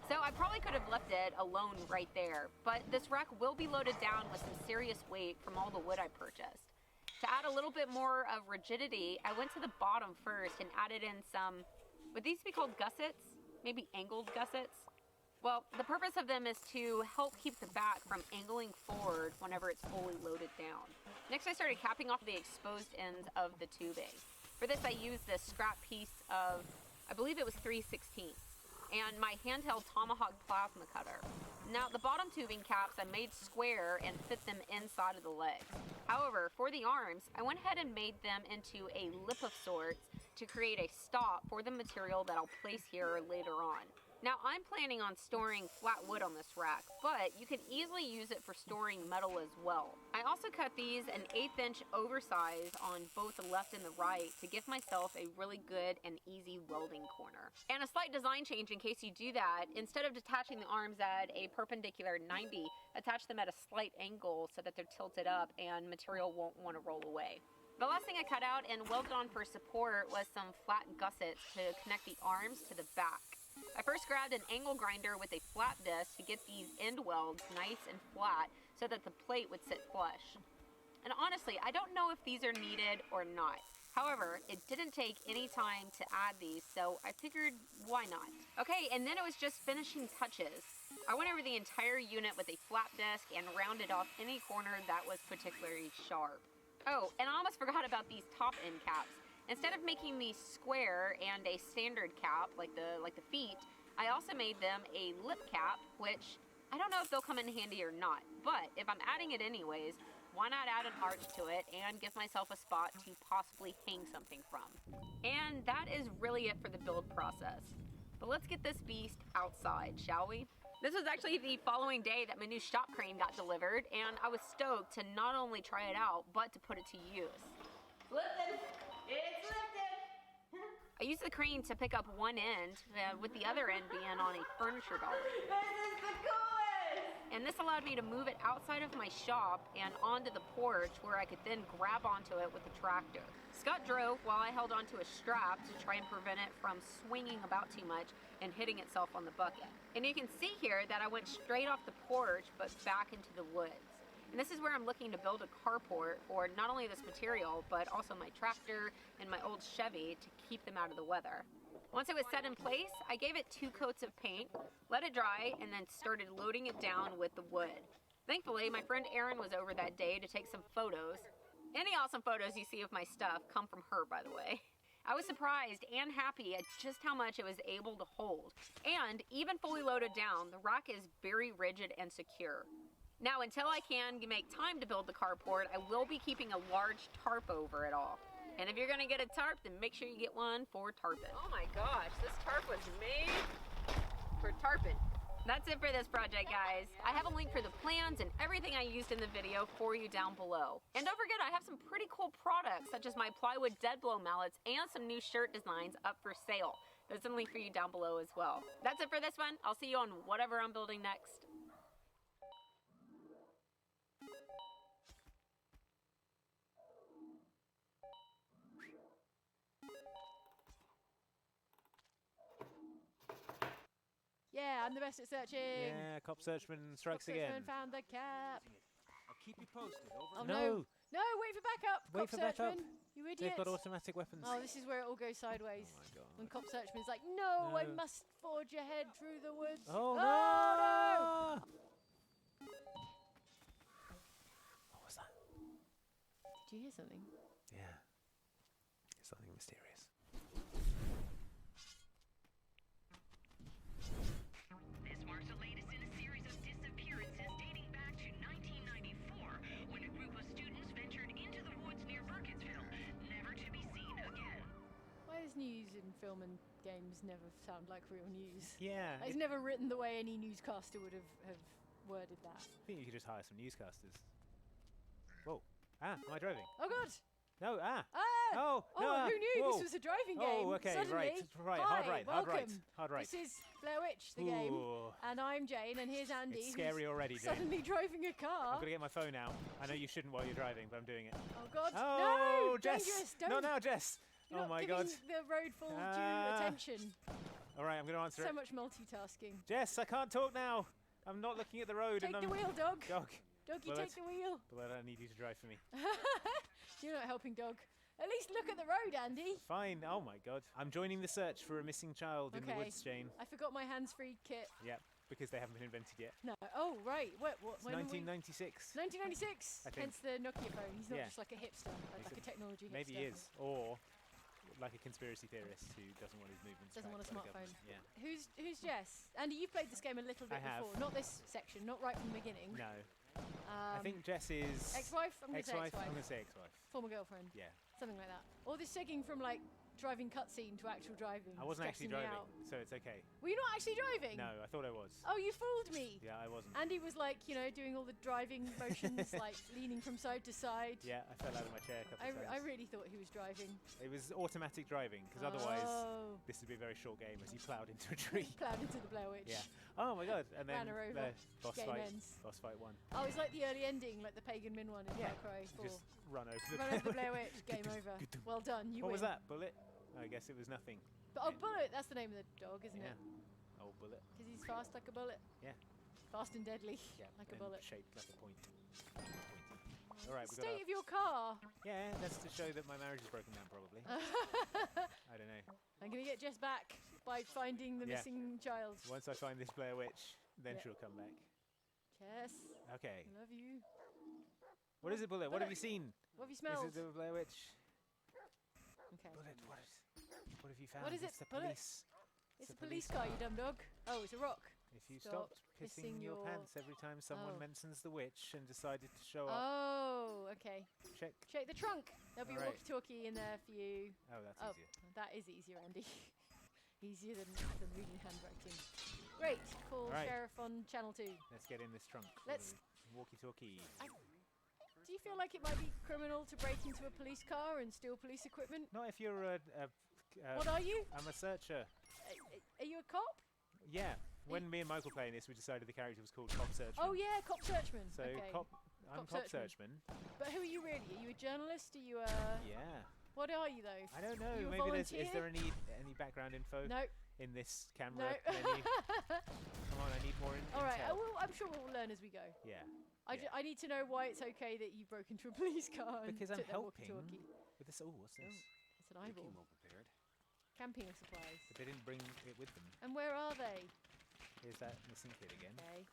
So I probably could have left it alone right there, but this rack will be loaded down with some serious weight from all the wood I purchased. To add a little bit more of rigidity, I went to the bottom first and added in some, would these be called gussets? Maybe angled gussets? Well, the purpose of them is to help keep the back from angling forward whenever it's fully loaded down. Next, I started capping off the exposed ends of the tubing. For this, I used this scrap piece of, I believe it was 3/16. And my handheld Tomahawk plasma cutter. Now the bottom tubing caps I made square and fit them inside of the legs. However, for the arms, I went ahead and made them into a lip of sorts to create a stop for the material that I'll place here later on. Now I'm planning on storing flat wood on this rack, but you can easily use it for storing metal as well. I also cut these an 1/8 inch oversize on both the left and the right to give myself a really good and easy welding corner. And a slight design change in case you do that, instead of detaching the arms at a perpendicular 90, attach them at a slight angle so that they're tilted up and material won't want to roll away. The last thing I cut out and welded on for support was some flat gussets to connect the arms to the back. I first grabbed an angle grinder with a flat disc to get these end welds nice and flat so that the plate would sit flush. And honestly, I don't know if these are needed or not. However, it didn't take any time to add these, so I figured why not? Okay, and then it was just finishing touches. I went over the entire unit with a flat disc and rounded off any corner that was particularly sharp. Oh, and I almost forgot about these top end caps. Instead of making these square and a standard cap like the feet, I also made them a lip cap, which I don't know if they'll come in handy or not, but if I'm adding it anyways, why not add an arch to it and give myself a spot to possibly hang something from. And that is really it for the build process. But let's get this beast outside, shall we? This was actually the following day that my new shop crane got delivered, and I was stoked to not only try it out, but to put it to use. Lifted! It's lifted! I used the crane to pick up one end, with the other end being on a furniture dolly. This is the coolest! And this allowed me to move it outside of my shop and onto the porch where I could then grab onto it with the tractor. Scott drove while I held onto a strap to try and prevent it from swinging about too much and hitting itself on the bucket. And you can see here that I went straight off the porch but back into the woods. And this is where I'm looking to build a carport for not only this material, but also my tractor and my old Chevy to keep them out of the weather. Once it was set in place, I gave it 2 coats of paint, let it dry, and then started loading it down with the wood. Thankfully, my friend Erin was over that day to take some photos. Any awesome photos you see of my stuff come from her, by the way. I was surprised and happy at just how much it was able to hold. And even fully loaded down, the rack is very rigid and secure. Now, until I can make time to build the carport, I will be keeping a large tarp over it all. And if you're gonna get a tarp, then make sure you get one for tarping. Oh my gosh, this tarp was made for tarping. That's it for this project, guys. I have a link for the plans and everything I used in the video for you down below. And don't forget, I have some pretty cool products, such as my plywood dead blow mallets and some new shirt designs up for sale. There's a link for you down below as well. That's it for this one. I'll see you on whatever I'm building next. Yeah, I'm the best at searching. Yeah, Cop Searchman strikes again. Searchman found the cap. I'll keep you posted. Over. Oh, No! No, wait for backup. Wait Cop for backup. Searchman. You idiot. They've got automatic weapons. Oh, this is where it all goes sideways. Oh my god. When Cop Searchman's like, no, I No. must forge ahead through the woods. Oh, no! no! What was that? Do you hear something? Yeah. Something mysterious. This marks the latest in a series of disappearances dating back to 1994, when a group of students ventured into the woods near Burkittsville, never to be seen again. Why does news in film and games never sound like real news? Yeah. It's never written the way any newscaster would have worded that. I think you could just hire some newscasters. Whoa. Ah, am I driving? Oh God! No, ah. Ah! Oh, Oh, no. who knew Whoa. this was a driving game? Oh, okay, Suddenly, right. Hi, Hard right, hard right, welcome. hard right. This is Blair Witch, the game, Ooh. and I'm Jane, and here's Andy. It's scary who's already, Jane. Suddenly driving a car. I'm gonna get my phone out. I know you shouldn't while you're driving, but I'm doing it. Oh God! Oh, no! Jess! Dangerous! Don't. Not now, Jess! You're Oh not my giving God! the road full due Ah. attention. All right, I'm gonna answer So it. much multitasking. Jess, I can't talk now. I'm not looking at the road. Take and the I'm wheel, dog. Dog. Doggy, Well, take the wheel. But I need you to drive for me. You're not helping, dog. At least look at the road, Andy. Fine. Oh my God. I'm joining the search for a missing child in the Okay. woods, Jane. I forgot my hands-free kit. Yep, because they haven't been invented yet. No. Oh, right. What? It's When are we- 1996. 1996. I think. Hence the Nokia phone. He's not Yeah. just like a hipster, like a technology hipster. Maybe he is, or like a conspiracy theorist who doesn't want his movements. Doesn't want a tracked by the smartphone. government. Yeah. Who's Jess? Andy, you've played this game a little bit I have. before. Not this section, not right from the beginning. No. I think Jess is Ex-wife? I'm going to say ex-wife. ex-wife. I'm gonna say ex-wife. Former girlfriend. Yeah. Something like that. Or this segueing from like driving cutscene to actual driving. I wasn't actually stressing me driving, out. so it's okay. Were you not actually driving? No, I thought I was. Oh, you fooled me. Yeah, I wasn't. Andy was like, you know, doing all the driving motions, like leaning from side to side. Yeah, I fell out of my chair a couple of times. I really thought he was driving. It was automatic driving, because otherwise Oh. this would be a very short game as he ploughed into a tree. Plowed into the Blair Witch. Yeah. Oh my God! And then Ran her over. boss Game fight. ends. Boss fight 1. Oh, it's like the early ending, like the Pagan Min one in Yeah. Far Cry 4. Just run over the Run over the Blair Witch, game over. Well done, you What win. was that? Bullet? I guess it was nothing. But, oh, Bullet, that's the name of the dog, isn't Yeah. it? Old bullet. Because he's fast like a bullet. Yeah. Fast and deadly, Yeah. like a and bullet. shaped like a point. All right, we got State of your car. Yeah, that's to show that my marriage is broken down, probably. I don't know. I'm going to get Jess back by finding the Yeah. missing child. Once I find this Blair Witch, then Yeah. she'll come back. Jess, Okay. I love you. What is it, Bullet? What have you seen? What have you Is smelled? it the Blair Witch? Okay. Bullet, what have you found? What is it, It's the Bullet? police. It's a police car, you dumb dog. Oh, it's a rock. If you Stop stopped pissing pissing your your- pants every time someone Oh. mentions the witch and decided to show up, Oh, okay. check. Check the trunk. There'll be a Alright. walkie-talkie in there for you. Oh, that's Oh, easier. that is easier, Andy. Easier than reading handwriting. Great. Call Alright. Sheriff on Channel 2. Let's get in this trunk. Let's- Walkie-talkie. Do you feel like it might be criminal to break into a police car and steal police equipment? Not if you're What are you? I'm a searcher. Are you a cop? Yeah. When me and Michael playing this, we decided the character was called Cop Searchman. Oh yeah, cop searchman. So okay. I'm Cop Cop searchman. Searchman. But who are you really? Are you a journalist? Are you a? Yeah. What are you though? I don't know. You a Maybe is volunteer? there any background info No. in this camera No. menu? Come on, I need more All right. intel. I'm sure we'll learn as we go. Yeah. I, I need to know why it's okay that you broke into a police car and Because I'm took their helping walkie-talkie. with this. Oh, what's this? It's an eyeball. Well prepared. Camping supplies. But they didn't bring it with them. And where are they? Here's that missing kid again. Okay.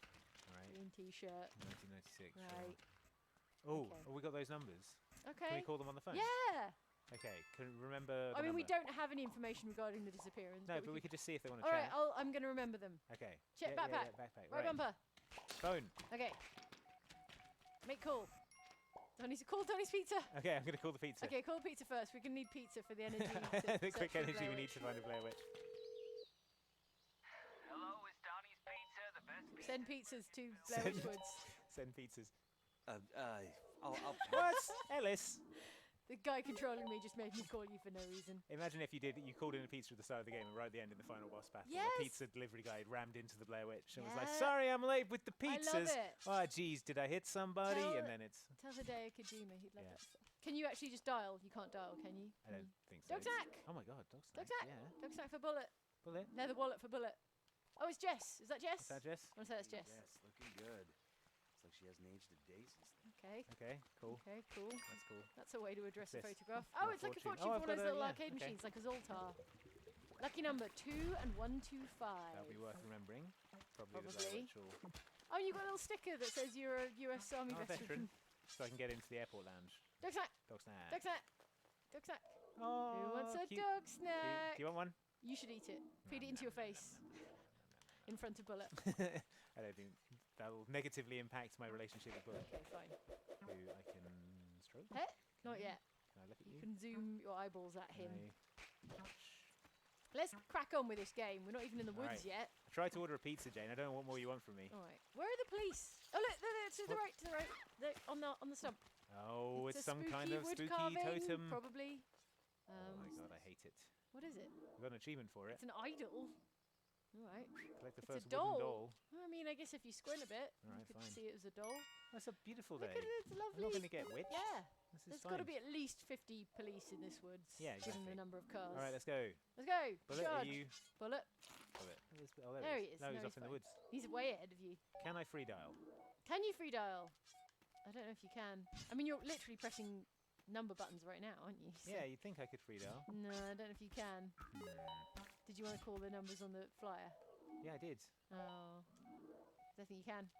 All right. Green T-shirt. 1996. Right. Sure. Oh, Okay. oh, we got those numbers. Can Okay. we call them on the phone? Yeah. Okay. Can remember. I the mean, we number? don't have any information regarding the disappearance. No, but we could just see if they want to All chat. right. I'm going to remember them. Okay. Check yeah, backpack. Yeah, backpack. Right bumper. Phone. Okay. Make call. Call Tony's Pizza. Okay, I'm gonna call the pizza. Okay, call the pizza first. We're going to need pizza for the energy. to the search quick for the energy Blair we need Witch. to find a Blair Witch. Hello, is Donnie's Pizza the best pizza? Send pizzas to Blair Witch Woods. Send pizzas. I'll What? Ellis? The guy controlling me just made me call you for no reason. Imagine if you called in a pizza at the start of the game and right at the end in the final boss battle, Yes. the pizza delivery guy rammed into the Blair Witch and was like, Yeah. "Sorry, I'm late with the I love pizzas. it. Oh, geez, did I hit somebody?" Tell- and then it's. Tell Hideo Kojima he'd love Yeah. that stuff. Can you actually just dial? You can't dial, can you? I don't think so. Dog sack! Oh my God, dog Dog snack. sack! Yeah. Dog sack for bullet. Bullet. Leather wallet for bullet. Oh, it's Jess. Is that Jess? Is that Jess? I want to say that's Jess. Yes, looking good. It's like she hasn't aged a day since then. Okay. Okay, cool. Okay, cool. That's cool. That's a way to address a What's this? photograph. Your Oh, it's like a fortune. fortune Oh, for I've one of got those little a- yeah, arcade okay. machines, like a Zoltar. Lucky number 2 and 125. That'll be worth remembering. Probably. The Blair Probably. Witch or Oh, you got a little sticker that says you're a US Army oh, veteran. veteran. So I can get into the airport lounge. Dog snack. Dog snack. Dog snack. Dog snack. Oh, Who wants a cute. dog Do snack? you want one? You should eat it. Feed it into your face. In front of Bullet. I don't think that will negatively impact my relationship with Bullet, Okay, fine. who I can stroke. Pet? Not yet. Can I look at You you? can zoom your eyeballs at him. I Let's crack on with this game. We're not even in the woods Alright. yet. tried to order a pizza, Jane. I don't know what more you want from me. All right. Where are the police? Oh, look, there, to the What? right, to the right. On the stump. Oh, it's a some kind spooky of wood spooky carving, totem. Probably. Oh my god, I hate it. What is it? I got an achievement for it. It's an idol. All right. Collect the It's a first wooden doll. I mean, I guess if you squint a bit, All right, you could fine. see it as a doll. That's a beautiful Look day. at it, it's I'm lovely. not going to get witched. Yeah. This is There's fine. got to be at least 50 police in this woods. Yeah, Given exactly. the number of cars. All right, let's go. Let's go. Bullet, Charge. are you? Bullet. Bullet. Oh, There he he is. No, No, he's he's off in the fine. woods. He's way ahead of you. Can I free dial? Can you free dial? I don't know if you can. I mean, you're literally pressing number buttons right now, aren't you? So- Yeah, you'd think I could free dial. No, I don't know if you can. Did you want to call the numbers on the flyer? Yeah, I did. Oh. I think you can.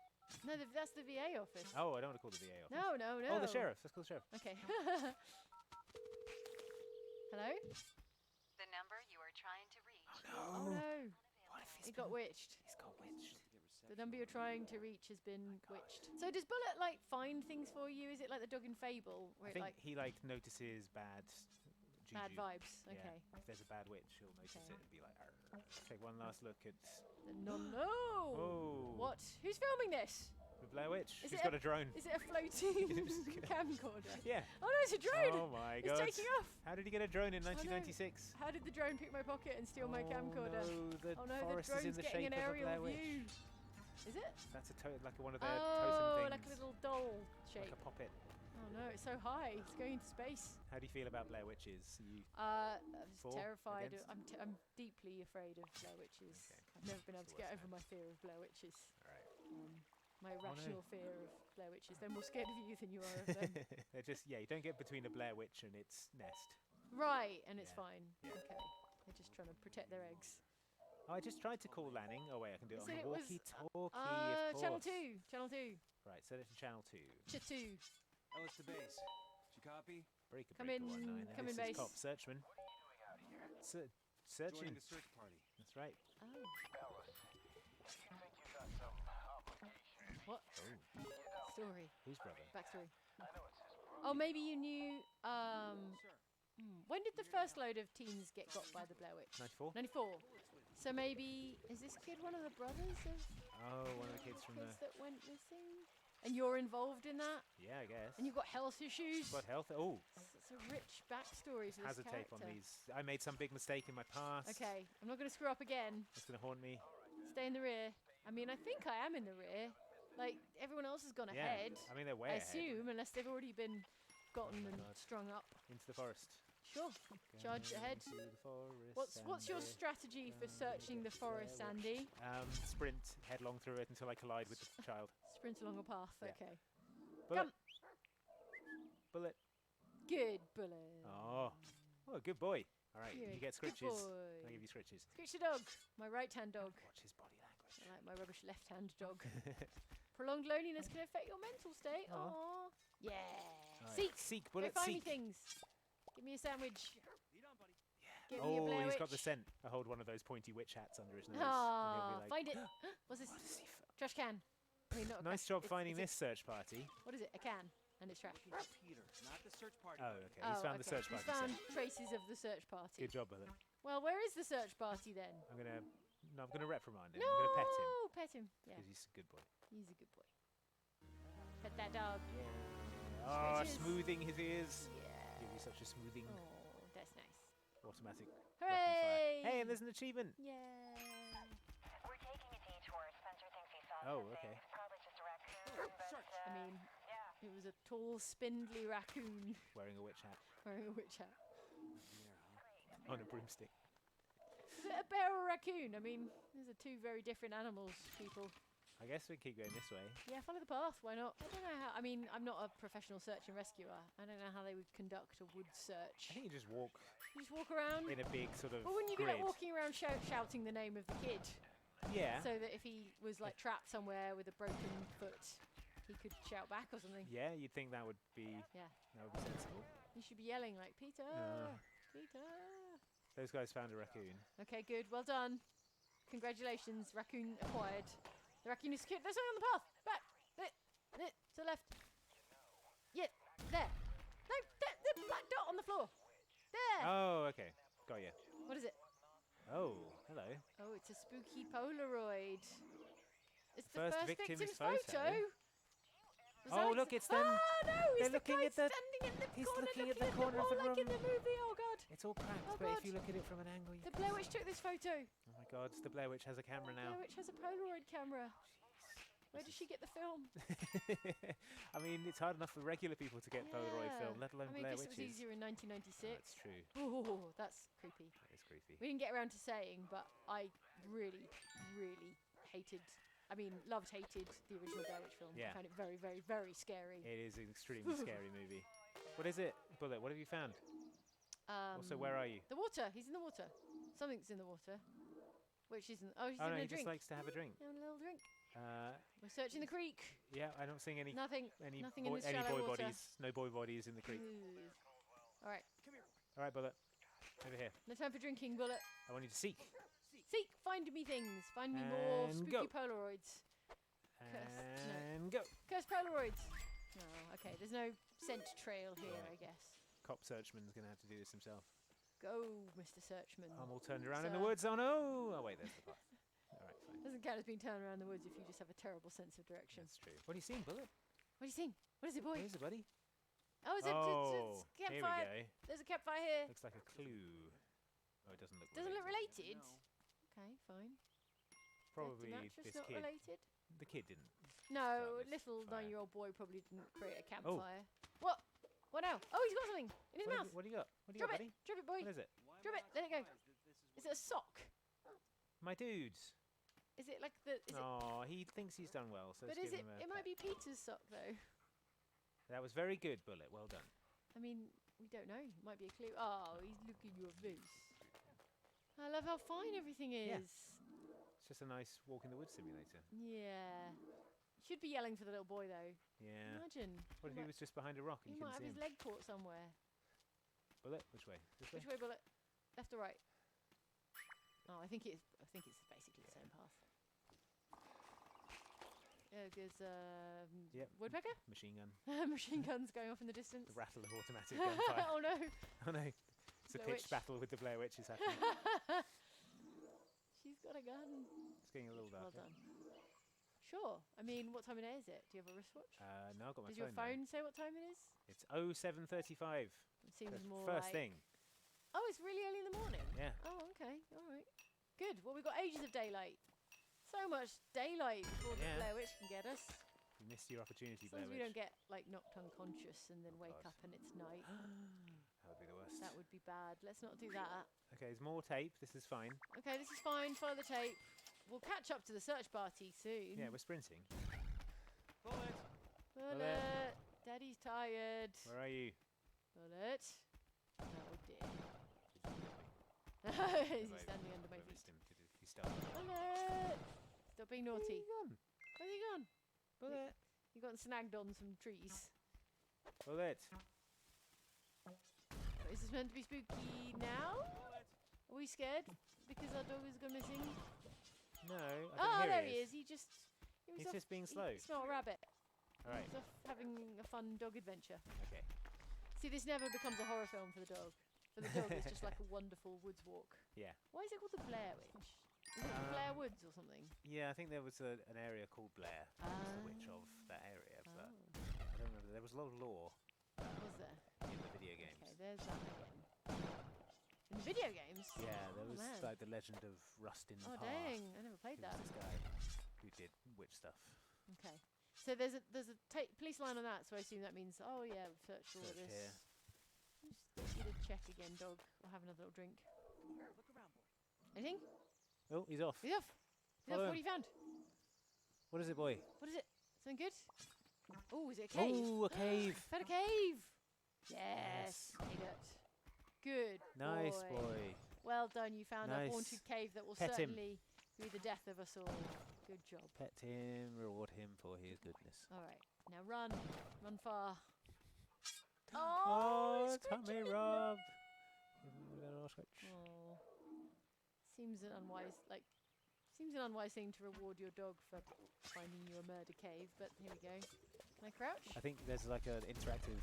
No, that's the VA office. Oh, I don't want to call the VA office. No, no, no. Oh, the sheriff. Let's call the sheriff. Okay. Hello? The number you are trying to reach. Oh no. What if It got witched. He's got witched. The number you're trying to reach has been witched. So does Bullet like find things for you? Is it like the dog in Fable where I it think like he like notices bad juju. bad vibes? Yeah. Okay. If there's a bad witch, he'll notice Okay. it and be like, "Arr." Take one last look at No. Oh. What? Who's filming this? the Blair Witch. Is She's it got a drone. Is it a floating camcorder? Yeah. Oh no, it's a drone! Oh my It's god. taking off! How did he get a drone in Oh, no. 1996? How did the drone pick my pocket and steal my Oh camcorder? no, the Oh no, the forest is in drone's the getting shape an of a aerial Blair Witch. view. Is it? That's like one of their Oh, totem things. like a little doll shape. Like a puppet. Oh no, it's so high. It's going into space. How do you feel about Blair Witches? You I was For? terrified. Against? I'm deeply afraid of Blair Witches. Okay. I've never been able to It's the get worst over my fear of Blair Witches. alright. My no. irrational fear of Blair Witches. They're more scared of you than you are of them. They're just you don't get between a Blair Witch and its nest. Right, and it's Yeah. fine. Yeah. Okay. They're just trying to protect their eggs. Oh, I just tried to call Lanning. Oh wait, I can do it So on it the was- walkie-talkie. Of course. Channel 2. Channel 2. Right, set it to channel 2. Ch2. Ellis to base. Did you copy? Breaker, Come breaker, in- 19. come in, This is base. Cop Searchman. Searching. Joining the search party. That's right. Oh. What? Story. Whose brother? Backstory. Oh, maybe you knew. When did the first load of teens get got by the Blair Witch? 94. 94. So maybe is this kid one of the brothers of Oh, one of the kids from kids the. that went missing? And you're involved in that? Yeah, I guess. And you've got health issues? Got health. Oh, It's a rich backstory for this hazard tape character. on these. I made some big mistake in my past. Okay, I'm not going to screw up again. It's gonna haunt me. Stay in the rear. I mean, I think I am in the rear. Like, everyone else has gone Yeah. ahead. I mean, they're way I ahead. assume, unless they've already been gotten Oh my and God. strung up. Into the forest. Sure. Charge Going ahead. into the forest, What's your Sandy. strategy for searching the forest, Blair Witch. Andy? Sprint headlong through it until I collide with the child. Sprint along a path. Yeah. Okay. Bullet. Bullet. Good bullet. Oh. Oh, good boy. All right, Good. you get Good scritches. boy. I'll give you scritches. Scritch the dog. My right-hand dog. Watch his body language. I like my rubbish left-hand dog. Prolonged loneliness can affect your mental state. Aw. Aww. Yeah. Alright, Seek. Seek, Go bullet, find seek. me things. Give me a sandwich. Lead on, buddy. Get me a Oh, Blair he's Witch. got the scent. I hold one of those pointy witch hats under his nose. and Ah, he'll be like, find it. What's this? "What is he f- Trash can. I mean, not a Nice crash- job it's- finding it's this search party. What is it? A can. And it's trash. Peter, not the search party. Oh, okay. He's found the search He's party. found traces of the search party. Good job, Bullet. Well, where is the search party then? I'm gonna reprimand him. No, I'm gonna pet him pet him. Yeah, because he's a good boy. he's a good boy. Pet that dog. Oh, Scratches. smoothing his ears. Yeah. Give you such a smoothing Oh, that's nice. automatic weapon Hooray! fire. Hey, and there's an achievement. Yeah. We're taking a detour. Spencer thinks he saw Oh, something. okay. It's probably just a raccoon, but I mean, yeah. it was a tall, spindly raccoon Wearing a witch hat wearing a witch hat. on a broomstick. Is it a bear or a raccoon? I mean, these are two very different animals, people. I guess we keep going this way. Yeah, follow the path. Why not? I don't know how. I mean, I'm not a professional search and rescuer. I don't know how they would conduct a wood search. I think you just walk You just walk around. in a big sort of Well, wouldn't you be grid. like walking around shouting the name of the kid? Yeah. So that if he was like trapped somewhere with a broken foot, he could shout back or something. Yeah, you'd think that would be Yeah. sensible. You should be yelling like, Peter, Yeah. Peter. Those guys found a raccoon. Okay, good. Well done. Congratulations. Raccoon acquired. The raccoon is secure. There's something on the path. Back. There. To the left. Yeah. There. No, there. The black dot on the floor. There. Oh, okay. Got you. What is it? Oh, hello. Oh, it's a spooky Polaroid. It's the First first victim's victim's photo. photo. Was Oh, that look, it's them. Oh no, They're it's the looking guy at the- standing in the he's corner, looking at the corner of wall the like in room. the movie. Oh god. It's all cracked, Oh, but God. if you look at it from an angle, you The can Blair see Witch took this photo. it. Oh my God, the Blair Witch has a camera now. Blair Witch has a Polaroid camera. Where did she get the film? I mean, it's hard enough for regular people to get Polaroid Yeah. film, let alone I mean, I Blair guess it was Witches. easier in 1996. That's true. Oh, that's creepy. That is creepy. We didn't get around to saying, but I really, really hated. I mean, hated the original Blair Witch film. Yeah. I found it very, very, very scary. It is an extremely scary movie. What is it, Bullet? What have you found? Also, where are you? The water. He's in the water. Something's in the water. Which isn't. Oh, he's Oh no, having he a drink. just likes to have a drink. Having a little drink. Uh, We're searching the creek. yeah, I don't see any Nothing. any nothing in boy, this any shallow boy water. bodies. No boy bodies in the creek. All right. All right, Bullet. Over here. No time for drinking, Bullet. I want you to seek. Seek. Find me things. Find me more And spooky go. Polaroids. And go. Curse Polaroids. No. Okay. There's no scent trail here, I guess. Cop Searchman's gonna have to do this himself. Go, Mr. Searchman. I'm all turned around in the Sir. woods. Oh no! Oh wait, there's the path. All right, fine. Doesn't count as being turned around the woods if you just have a terrible sense of direction. That's true. What are you seeing, Bullet? What are you seeing? What is it, boy? What is it, buddy? Oh, it's a Oh, it's here we campfire. go. There's a campfire here. Looks like a clue. Oh, it doesn't look. Doesn't look related. related. Okay, fine. Probably Empty mattress, this not kid. related. The kid didn't. No, Start this little fire. 9-year-old boy probably didn't create a campfire. What? What now? Oh, he's got something in his mouth. What do you got? What do you Drop got, it. buddy? Drop it, boy. What is it? Drop it. Let it go. Is it a sock? My dudes. Is it like the? Is it? Oh, he thinks he's done well, so But let's is give it? him a It might pat. be Peter's sock though. That was very good, Bullet. Well done. I mean, we don't know. It might be a clue. Oh, he's looking your face. I love how fine everything is. Yeah. It's just a nice walk in the woods simulator. Yeah. Should be yelling for the little boy though. Yeah. Imagine. What if he was just behind a rock and He you might couldn't have see his him? leg caught somewhere. Bullet, which way? This way? Which way, Bullet? Left or right? Oh, I think it's basically the same path. Yeah, there's Yep. woodpecker. Machine gun. Machine guns going off in the distance. The rattle of automatic gunfire. Oh no! Oh no. It's a Blair pitched Witch. battle with the Blair Witches happening. She's got a gun. It's getting a little Well darker. done. Sure. I mean, what time of day is it? Do you have a wristwatch? No, I've got my Does your phone. phone say what time it is? Now. It's 07:35. It seems That's more first like. thing. Oh, it's really early in the morning. Yeah. Oh, okay. All right. Good. Well, we've got ages of daylight. So much daylight before the Yeah. Blair Witch can get us. You missed your opportunity, As long Blair as we don't Witch. get like knocked unconscious and then Oh, wake God. up and it's night. That would be the worst. That would be bad. Let's not do that. Okay, there's more tape. This is fine. Okay, this is fine. Follow the tape. We'll catch up to the search party soon. Yeah, we're sprinting. Bullet. Daddy's tired. Where are you? Bullet. Oh dear. Have Is he I- standing under my have I feet? missed him? Did he start? Bullet. Stop being naughty. Gone. Where's he gone? Bullet. You got snagged on some trees. Bullet. Is this meant to be spooky now? Are we scared because our dog has gone missing? No. I Oh, don't hear there he is. He was He's off, just being slow. He smelled a rabbit. All right. He's off having a fun dog adventure. Okay. See, this never becomes a horror film for the dog. For the dog, it's just like a wonderful woods walk. Yeah. Why is it called the Blair Witch? Is it the Blair Woods or something? Yeah, I think there was an area called Blair. That was the witch of that area, but I don't remember. There was a lot of lore Was there? in the video games. Okay, there's that again. In the video games? Yeah, there Oh, was man. like the legend of Rustin Oh, Parr. dang. I never played He was that. this guy who did witch stuff. Okay. So there's a police line on that, so I assume that means, oh yeah, we've searched all of Search this. here. Just get a check again, dog. I'll have another little drink. Anything? Oh, he's off. He's off. He's off. Follow What have him. you found? What is it, boy? What is it? Something good? Oh, is it a cave? Oh, a cave. Found a cave. Yes. Made it. Good. Nice boy. Well done. You found a Nice. haunted cave that will Pet him. certainly Be the death of us all. Good job. Pet him, reward him for his goodness. All right, now run. Run far. Oh, scratching tummy it. rub. Give him a little scratch. Oh. Seems an unwise thing to reward your dog for finding you a murder cave, but here we go. Can I crouch? I think there's like an interactive.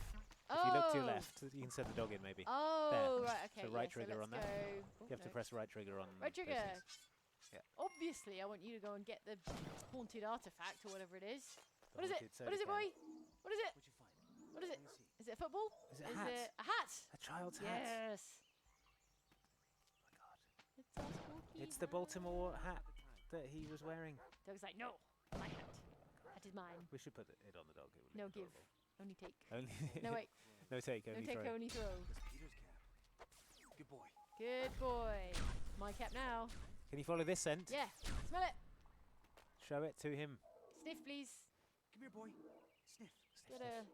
If you look to your left, you can send the dog in maybe. Oh, right, okay. So right yeah, trigger so on that. let's go. You have to press right trigger on. Right those trigger. things. Yeah. Obviously, I want you to go and get the haunted artifact or whatever it is. The What is it? haunted What is it, soda boy? can. What is it? What'd you find? What is it? Let me see. Is it a football? Is it a hat? it a hat? A child's hat. Yes. Oh my god. It's a spooky It's the hat. Baltimore hat that he was wearing. Dog's like, no, my hat. That is mine. We should put it on the dog. It would No look give. adorable. Only take. Only. No wait. No take. No Only take, throw. only throw. That's Peter's cap. Good boy. Good boy. My cap now. Can you follow this scent? Yeah. Smell it. Show it to him. Sniff, please. Come here, boy. Sniff. Get a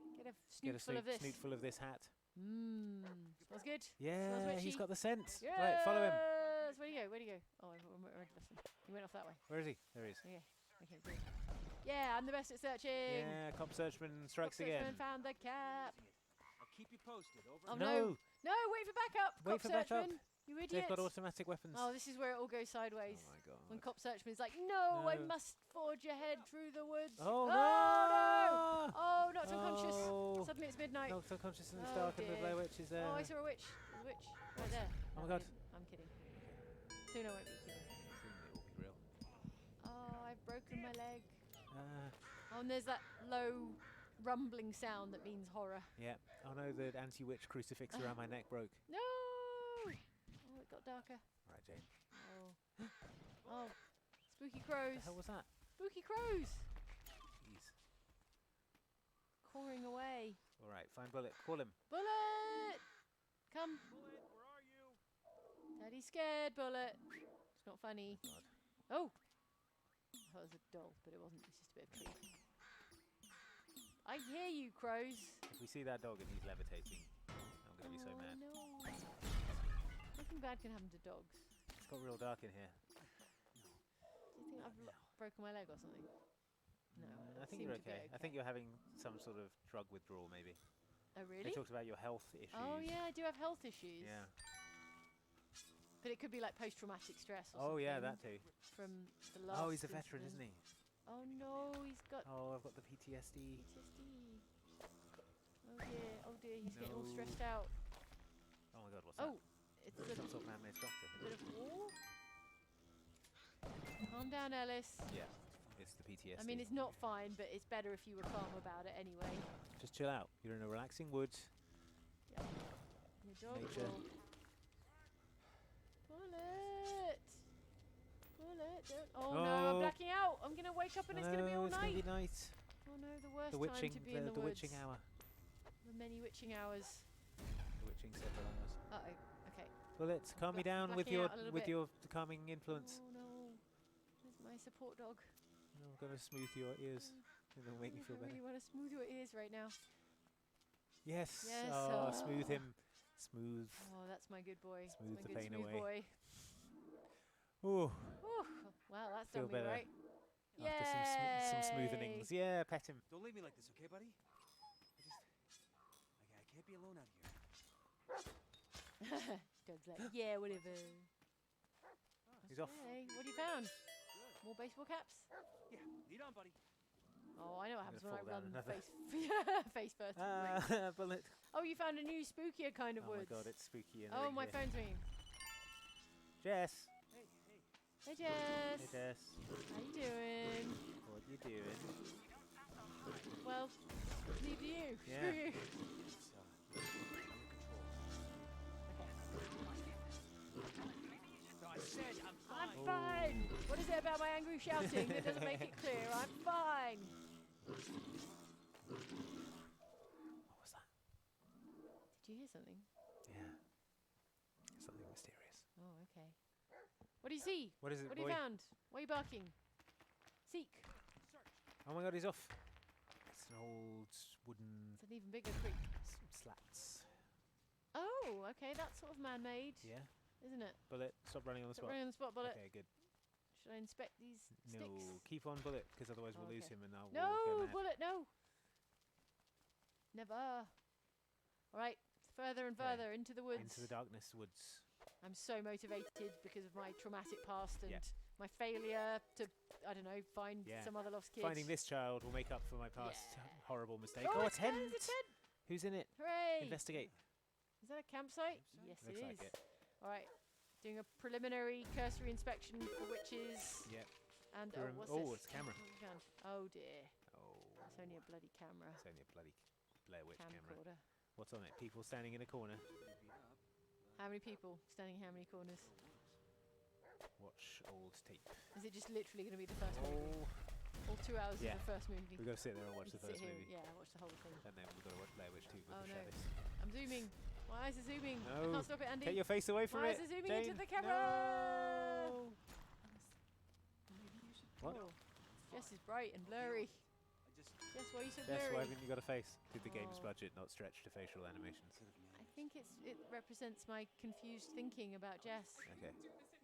Get a snootful of this. snootful of this hat. Mmm. Smells good. Yeah, he's witchy. got the scent. Yes. Right, follow him. Where'd he go? Where'd he go? Oh, I already lost him. He went off that way. Where is he? There he is. Okay. Okay, good. Yeah, I'm the best at searching. Yeah, cop searchman strikes Cop again. searchman found the cap. I'll keep you posted. Over. Oh, and no. No, wait for backup. Wait Cop for backup. searchman. You idiot. They've got automatic weapons. Oh, this is where it all goes sideways. Oh my god. When cop searchman's like, no, I No. must forge ahead through the woods. Oh, no! no! Oh, knocked unconscious. Oh. Suddenly it's midnight. Knocked unconscious and it's Oh, dark and the dear. Blair Witch is there. Oh, I saw a witch. There's a witch right there. Oh my No, God. I'm kidding. Soon I won't be kidding. Soon it will be real. Oh, I've broken my leg. Ah, Oh, and there's that low rumbling sound that means horror. yeah. Oh no, the anti-witch crucifix around my neck broke. No! Oh, it got darker. Right, Jane. Oh. Oh. Spooky What crows. the hell was that? Spooky crows. Jeez. Cawing away. All right, find Bullet. Call him. Bullet! Come. Bullet, where are you? Daddy's scared, Bullet. It's not funny. God. Oh! I thought it was a doll, but it wasn't. It's just a bit of tree. I hear you, crows. If we see that dog and he's levitating, I'm gonna be so Oh, mad. no. Nothing bad can happen to dogs. It's got real dark in here. Do you think I've broken my leg or something? No. I think seem you're to be okay. I think you're having some sort of drug withdrawal, maybe. Oh, really? They talked about your health issues. Oh, yeah, I do have health issues. Yeah. But it could be like post-traumatic stress or Oh something. yeah, that too. From the last Oh, he's a veteran, incident. isn't he? Oh, no, he's got Oh, I've got the PTSD. PTSD. Oh, dear, he's getting all No. stressed out. Oh my god, what's Oh, it's that? a Some sort of man-made structure. bit of war. Calm down, Ellis. Yeah, it's the PTSD. I mean, it's not fine, but it's better if you were calm about it anyway. Just chill out. You're in a relaxing woods. Yeah. Your dog Nature. will... Bullet! Bullet, don't... Oh, no, I'm Oh. blacking out. I'm going to wake up and it's going to be all it's night. gonna be night. Oh, no, the worst The witching, time to be in the the woods. witching hour. The many witching hours. The witching several hours. Uh-oh, okay. Bullet, calm me down with blacking your out a little bit. calming influence. Oh, no. Where's my support dog? No, I'm gonna smooth your ears. It'll make me feel I better. really want to smooth your ears right now. Yes. Yes, Oh, oh. smooth him. Smooth. Oh, that's my good boy. That's Smooth my the good pain smooth away. boy. Ooh. Whew. Wow, that's Feel done me better. right. After some smoothenings. Yeah, pet him. Don't leave me like this, okay, buddy? I can't be alone out here. Dog's like, yeah, whatever. He's off. Hey, what have you found? Good. More baseball caps? Yeah, lead on, buddy. Oh, I know what I'm happens when I gonna fall run down another. face first. into the ring. Bullet. Oh, you found a new spookier kind of Oh my woods. god, it's spooky in the Oh, ring my here. phone's ringing. Jess. Hey, Hey, Jess. Hey, Jess. How you doing? What you doing? Well, leave to you. Yeah. Screw you. it's under control. So I said I'm fine. I'm fine. What is it about my angry shouting that doesn't make it clear? I'm fine. What was that? Did you hear something? Yeah. Something mysterious. Oh, okay. What do you see? What is it, What boy? have you found? Why are you barking? Seek. Oh my god, he's off. It's an old wooden It's an even bigger creek. slats. Oh, okay. That's sort of man-made, Yeah. isn't it? Bullet, stop running on the Stop spot. running on the spot, Bullet. Okay, good. Should I inspect these No, sticks? keep on Bullet, because otherwise we'll lose Okay. him and I'll No, go mad. Bullet, no. Never. All right, further and Okay. further into the woods. Into the darkness woods. I'm so motivated because of my traumatic past and Yeah. my failure to, I don't know, find Yeah. some other lost kids. Finding this child will make up for my past Yeah. horrible mistake. Oh, Oh, a it's tent, tent! it's a tent. Who's in it? Hooray! Investigate. Is that a campsite? Yes, Looks it like is. it. All right, doing a preliminary cursory inspection for witches. Yep. And what's Oh, this? it's a camera. What have we found? Oh dear, Oh. it's only a bloody camera. It's only a bloody Blair Witch camera. Camcorder. What's on it? People standing in a corner. How many people standing in how many corners? Watch old tape. Is it just literally going to be the first movie? Oh. All 2 hours Yeah. of the first movie? We've got to sit there and watch We the sit first here, movie. Yeah, watch the whole thing. And then we've got to watch Blair Witch 2 with Oh, the no. shadows. I'm zooming. My eyes are zooming. I No. can't stop it, Andy. Take your face away from My it. eyes are zooming Jane. into the camera. No. What? Oh, Jess is bright and blurry. Jess, why are you so Jess, blurry? why haven't you got a face? Did the game's Oh. budget not stretch to facial animations? I think it represents my confused thinking about Jess. Okay.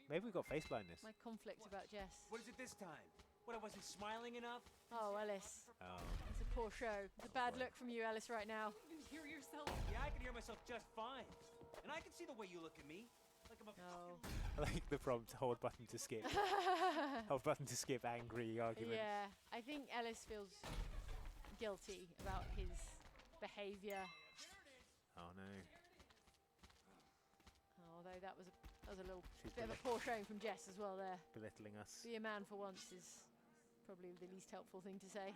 Maybe we've got face blindness. My conflict about Jess. What is it this time? What, I wasn't smiling enough? Oh, Ellis. Oh. It's a poor show. It's a bad look from you, Ellis, right now. You can hear yourself. Yeah, I can hear myself just fine. And I can see the way you look at me. Like I'm a Oh. I like the prompt, hold button to skip. Hold button to skip angry argument. Yeah, I think Ellis feels guilty about his behaviour. Oh no. Although that was a little She's bit of a poor showing from Jess as well there. belittling us. Be a man for once is probably the least helpful thing to say.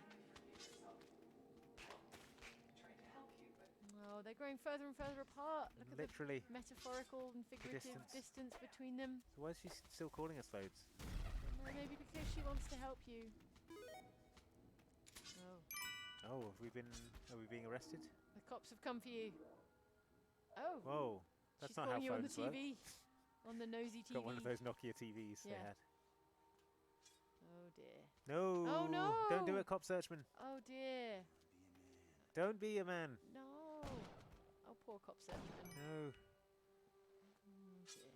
Oh, they're growing further and further apart. Look at Literally. the metaphorical and figurative distance. distance between them. So why is she still calling us loads? No, maybe because she wants to help you. Oh, Oh, are we being arrested? the cops have come for you. Oh, Whoa. That's she's not how calling you on the phones work. TV. On the nosy TV. Got one of those Nokia TVs they Yeah. had. Oh dear. No. Oh, no. Don't do it, cop searchman. Oh dear. Don't be a man. No. Oh, poor cop searchman. No. Oh dear.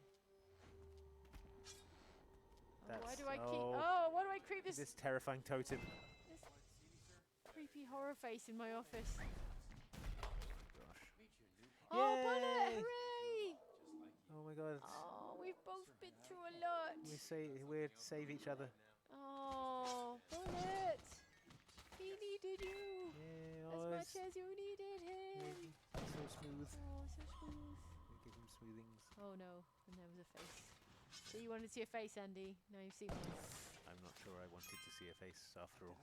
Oh, why That's- do I keep? oh. Oh, why do I creep this This terrifying totem. creepy horror face in my office? Gosh. Oh, Yay! Bullet! Hooray! Oh my god. Oh, we've both been through a lot. We save each other. Oh, Bullet! He needed you Yeah, as oh, much as you needed him. so smooth. Oh, so smooth. We give him smoothings. Oh no, and there was a face. So you wanted to see a face, Andy? Now you've seen one. I'm not sure I wanted to see a face after all.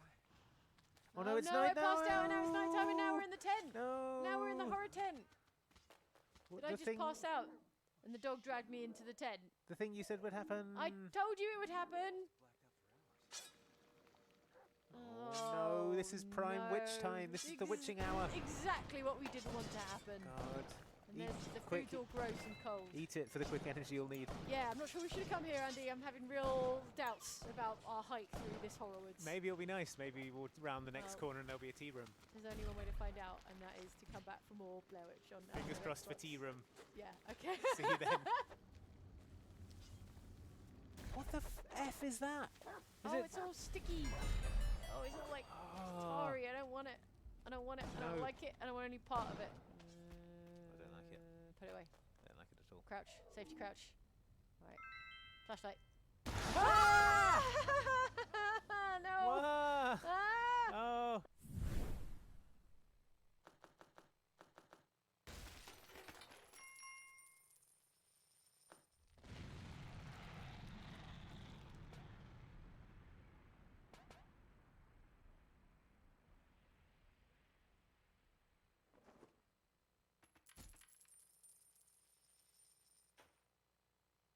Oh no, it's no, night it passed now. out and now it's night time and now we're in the tent. No. Now we're in the horror tent. What, Did I the just thing, pass out? And the dog dragged me into the tent. The thing you said would happen. I told you it would happen. Oh no, this is prime witch no. time. This is the witching hour. Exactly what we didn't want to happen. God. And there's the quick. food's all gross and cold. Eat it for the quick energy you'll need. Yeah, I'm not sure we should have come here, Andy. I'm having real doubts about our hike through this horror woods. Maybe it'll be nice. Maybe we'll round the next Oh. corner and there'll be a tea room. There's only one way to find out, and that is to come back for more Blair Witch on Fingers the crossed for Xbox. tea room. Yeah, okay. See you then. What the F is that? Is Oh, it? it's all sticky. Oh, it's all like Oh. tarry. I don't want it. I don't want it. I don't No. like it. I don't want any part of it. I don't like it. Put it away. I don't like it at all. Crouch. Safety crouch. Right. Flashlight. Ah! No. Wah! Ah! Oh.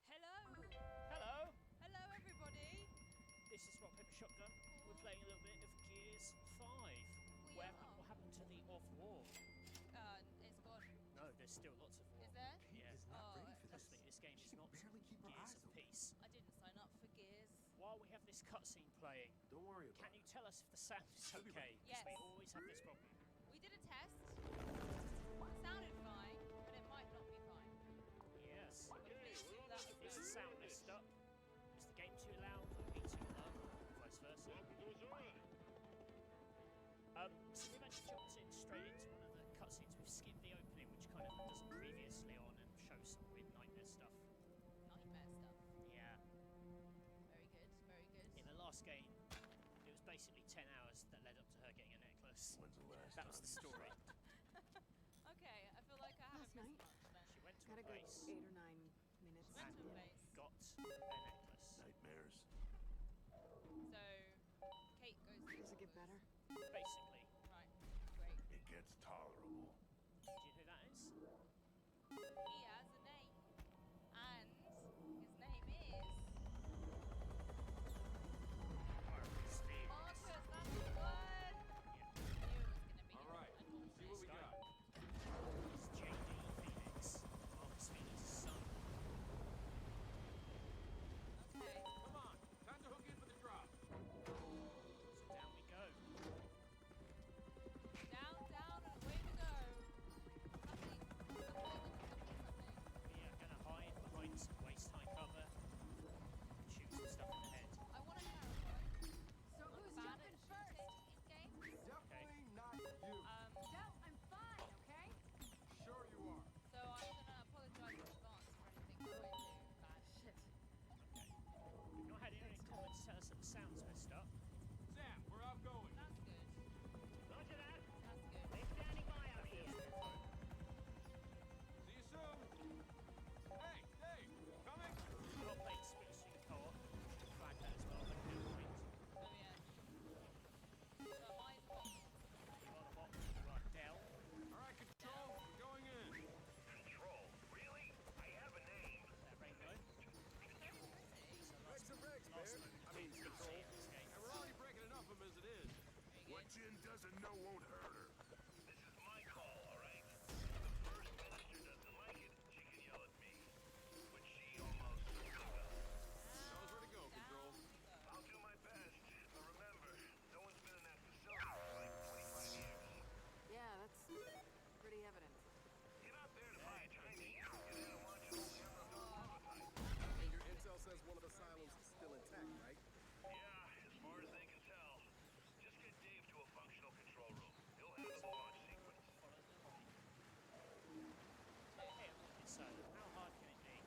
Hello! Hello, Hello, everybody! this is Rock Paper Shotgun. We're playing a little bit of Gears 5. We What are. happened to the off-war? It's gone. No, there's still lots of war. Is there? Yeah. Oh, Trust me, this game is not Gears of Peace. I didn't sign up for Gears. While we have this cutscene playing, Don't worry about can you tell us if the sound is okay? Yes. We always have this problem. We did a test. It sounded fine, but it might not be fine. Yes. That was Is the sound messed up? Is the game too loud? Are we So we've actually jumped in straight into one of the cutscenes. We've skipped the opening, which kind of does it previously on and shows some weird nightmare stuff. Nightmare stuff. Yeah. Very good, very good. In the last game, it was basically 10 hours that led up to her getting a necklace. When's the last That was the story. Okay, I feel like I haven't Last missed night? much then. She went to Had a a good place 8 or 9 minutes. Went to a and place. got a necklace. Nightmares. So, Kate goes to Does it get Walker's. better? Right, Basically. great. It gets tolerable. Do you know who that is? He has a name. And his name is... Marcus Stevens. Marcus, that's the word! Yeah. Knew it was going to be All right, let's see what we got. It's J.D. Phoenix. Marcus Phoenix's son. Okay. Come on, time to hook in for the drop. So down we go. Down, down, and away we go. Nothing. We are going to hide behind some waist-high cover and shoot some stuff in the head. I want to clarify. So who's Bad jumping at first? shooting in game. Definitely not you. Del, I'm fine, okay? Sure you are. So I'm gonna apologize in advance for anything that I do bad. Shit. Okay. We've not had any comments tell us that the sound's messed up. Sam, we're outgoing. That's good. Roger that. That's good. They're standing by out here. See you soon. Hey, Dave, coming? We've not played Split Screen Co-op. Should flag that as well, but never mind. Oh yeah. So mine's what? You are the bot, you are Dell. All right, control, we're going in. Control. Really? I have a name. That Rainbow. Regs are regs, Last man. time I mean, you control. see it this game. And we're already breaking enough of them as it is. What Jin doesn't know won't hurt her. This is my call, all right? The First Minister doesn't like it. She can yell at me. But she almost will. Tell us where to go, control. I'll do my best. But remember, no one's been in that facility for like 25 years. Yeah, that's pretty evident. Get out there to buy timing. Get in and watch an old camera film prototype. And your intel says one of the silos is still intact, right? Yeah, as far as they can tell. Just get Dave to a functional control room. He'll handle the launch sequence. Hey, it's silent. How hard can it be?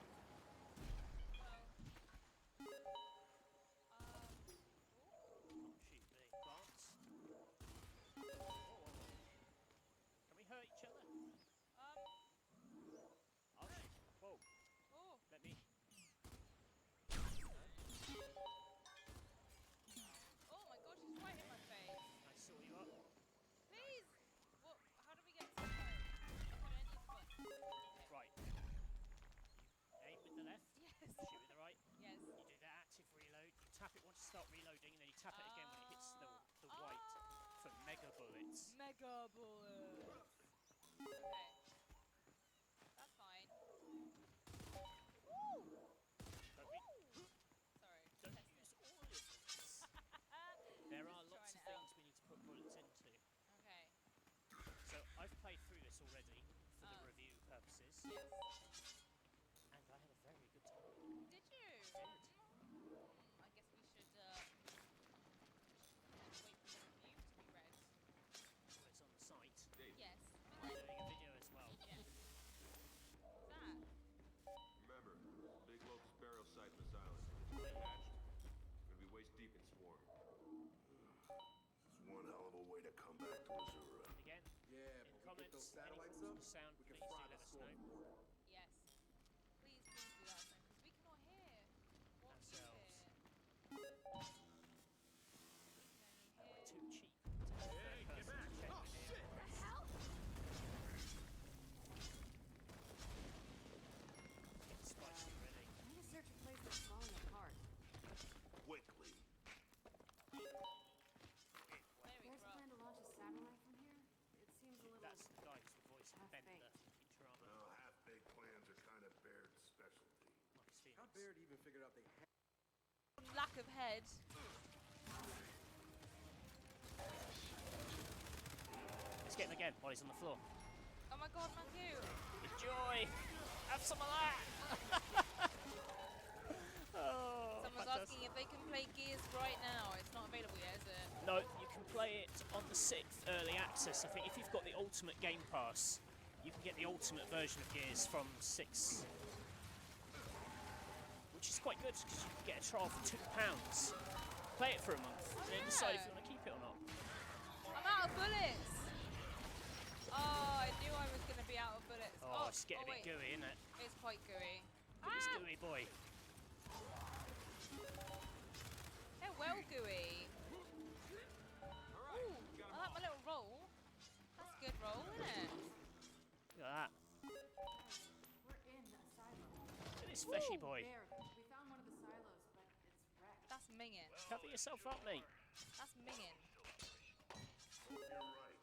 Can't shoot the plants. Can we hurt each other? I'll shoot. Whoa. Oh. Let me. Oh my gosh, he's right in my face. I saw you up. Please. What? How do we get to the phone? Put it in your foot. Okay. Right. You aim with the left. Yes. Shoot with the right. Yes. You do the active reload. You tap it once you start reloading, and then you tap it again when it hits the white for mega bullets. Mega bullets. Okay. That's fine. Woo! Don't be, Sorry. don't use all your bullets. There are Just lots of trying it things we need to put bullets into. Okay. So I've played through this already for the Oh. review purposes, Yes. and I had a very good time. Did you? I guess we should wait for the review to be read. Well, it's on the site. Yes. I'm doing a video as well. Yes. What's that? Remember, big locust burial site in this island. Patched. Gonna be waist deep in swarm. This is one hell of a way to come back to Missouri. Again, Yeah, in but we get those comments, any satellites forms up, of sound, we please can do fry let the us swarm. know. Yes. Please, please do that because we cannot hear what we hear. Ourselves. We can only We're hear. too cheap to have a Hey, get third-person back. check Oh, here. shit. The hell? It's spicy already. I need to search a place that's falling apart. Quickly. There we There's a go. plan to launch a satellite from here? It seems a little... That's the guy who's the voice of half-baked. Bender from Futurama. Well, half-baked plans are kind of Baird's specialty. Marcus How Phoenix. Baird even figured out they had Lack of head. Let's get him again while he's on the floor. Oh my god, Matthew. Enjoy! Have some of that! Oh, Someone's fantastic. asking if they can play Gears right now. It's not available yet, is it? No, you can play it on the 6th early access. I think if you've got the Ultimate Game Pass, you can get the Ultimate version of Gears from 6, which is quite good because you can get a trial for £2. Play it for a month, and then decide if you want to keep it or not. I'm out of bullets. Oh, I knew I was going to be out of bullets. Oh, it's getting a bit wait. gooey, isn't it? It's quite gooey. It's gooey, boy. They're well gooey. Ooh, I like my little roll. That's a good roll, isn't it? Look at that. We're in a silo. Look at this fleshy boy. There, we found one of the silos, but it's wrecked. That's minging. Cover yourself up, mate. That's minging. You're right.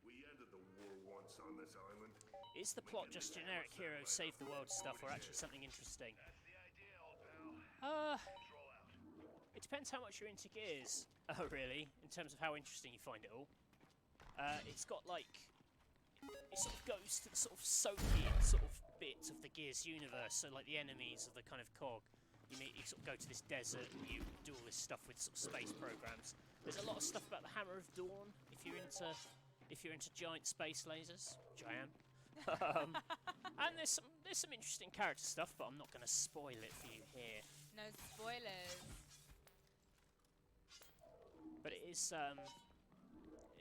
We ended the war once on this island. Is the plot just generic hero save the world stuff, or actually something interesting? It depends how much you're into Gears, really, in terms of how interesting you find it all. It's got like, it sort of goes to the sort of Soviet sort of bit of the Gears universe, so like the enemies of the kind of cog. You sort of go to this desert and you do all this stuff with sort of space programs. There's a lot of stuff about the Hammer of Dawn if you're into giant space lasers, which I am. And there's some interesting character stuff, but I'm not going to spoil it for you here. No spoilers. But it is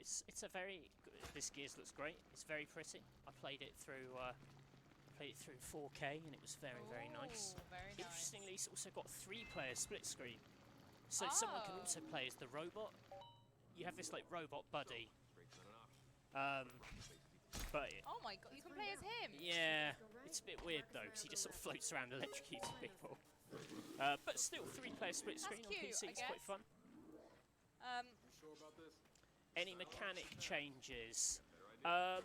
it's a very this Gears looks great. It's very pretty. I played it through 4K and it was very nice. Ooh, very nice. Interestingly, it's also got 3-player split screen, so someone can also play as the robot. You have this like robot buddy. But Oh my god, you can play as him. yeah, it's a bit weird though because he just sort of floats around electrocuting people. But still, 3-player split screen on cute, PC I is quite guess. fun. You sure about this? Any mechanic changes? Not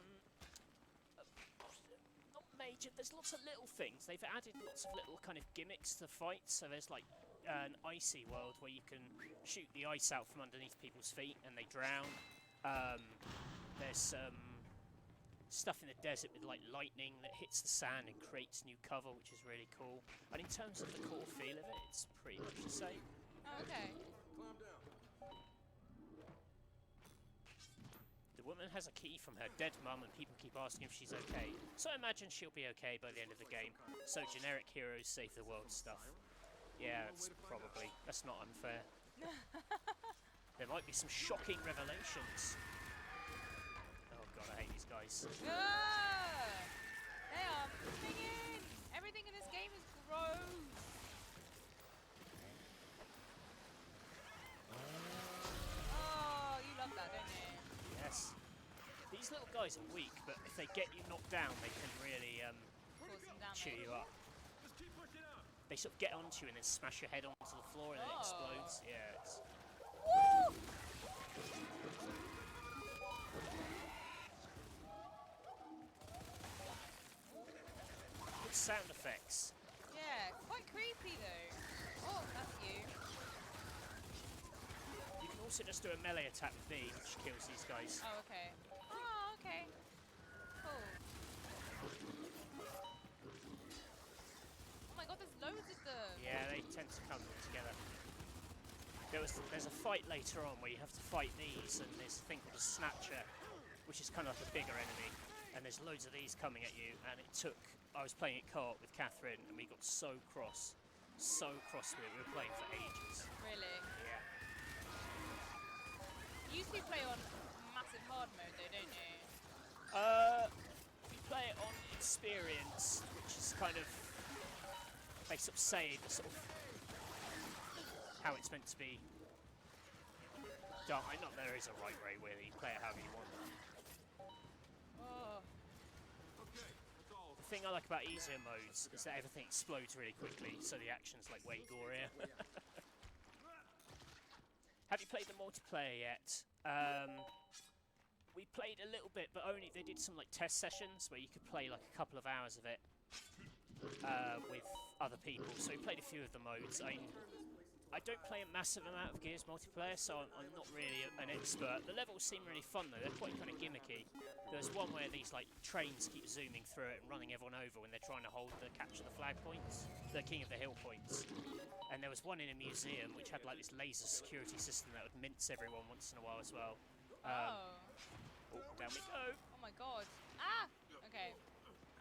major. There's lots of little things. They've added lots of little kind of gimmicks to fights. So there's like an icy world where you can shoot the ice out from underneath people's feet and they drown. There's some stuff in the desert with like lightning that hits the sand and creates new cover, which is really cool. And in terms of the core feel of it, it's pretty much the same. Oh, okay. Calm down. The woman has a key from her dead mum and people keep asking if she's okay. So I imagine she'll be okay by the end of the game. So generic heroes save the world stuff. Yeah, that's not unfair. There might be some shocking revelations. Oh god, I hate these guys. They are minging. Everything in this game is gross. Oh, you love that, don't you? Yes. These little guys are weak, but if they get you knocked down, they can really Cause some damage. cheer you up. Just keep pushing out. They sort of get onto you and then smash your head onto the floor and then it explodes. Yeah, it's... Woo! Good sound effects. Yeah, quite creepy though. Oh, that's you. You can also just do a melee attack with B, which kills these guys. Oh, okay. Oh, okay. Cool. Oh my god, there's loads of them. Yeah, they tend to come together. There's a fight later on where you have to fight these, and there's a thing called a Snatcher, which is kind of like a bigger enemy. And there's loads of these coming at you, and I was playing it co-op with Catherine, and we got so cross with it. We were playing for ages. Really? Yeah. You usually play on massive hard mode though, don't you? We play it on experience, which is kind of, they sort of say the sort of how it's meant to be done. I know there is a right way where you play it however you want. Oh. Okay, that's all. The thing I like about easier modes is that everything explodes really quickly, so the action's like way gorier. Have you played the multiplayer yet? We played a little bit, but only they did some like test sessions where you could play like a couple of hours of it with other people. So we played a few of the modes. I I don't play a massive amount of Gears multiplayer, so I'm not really an expert. The levels seem really fun though, they're quite kind of gimmicky. There's one where these like trains keep zooming through it and running everyone over when they're trying to capture the flag points, the King of the Hill points. And there was one in a museum which had like this laser security system that would mince everyone once in a while as well. Oh. Oh, down we go. Oh my god. Ah! Okay.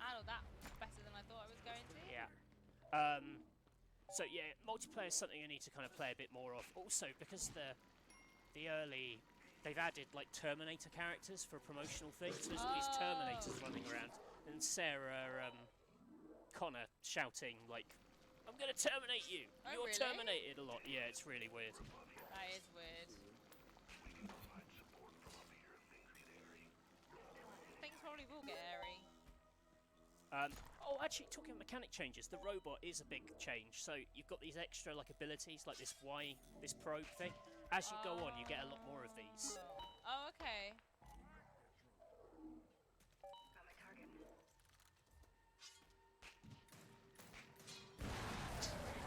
Handled that better than I thought I was going to. Yeah. So yeah, multiplayer is something you need to kind of play a bit more of. Also, because they've added like Terminator characters for a promotional thing, so there's all these Terminators running around, and Sarah Connor shouting like, "I'm gonna terminate you! Oh, You're really? terminated!" a lot. Yeah, it's really weird. That is weird. Things probably will get airy. Oh, actually, talking of mechanic changes, the robot is a big change. So you've got these extra like abilities, like this probe thing. As you go on, you get a lot more of these. Oh, okay.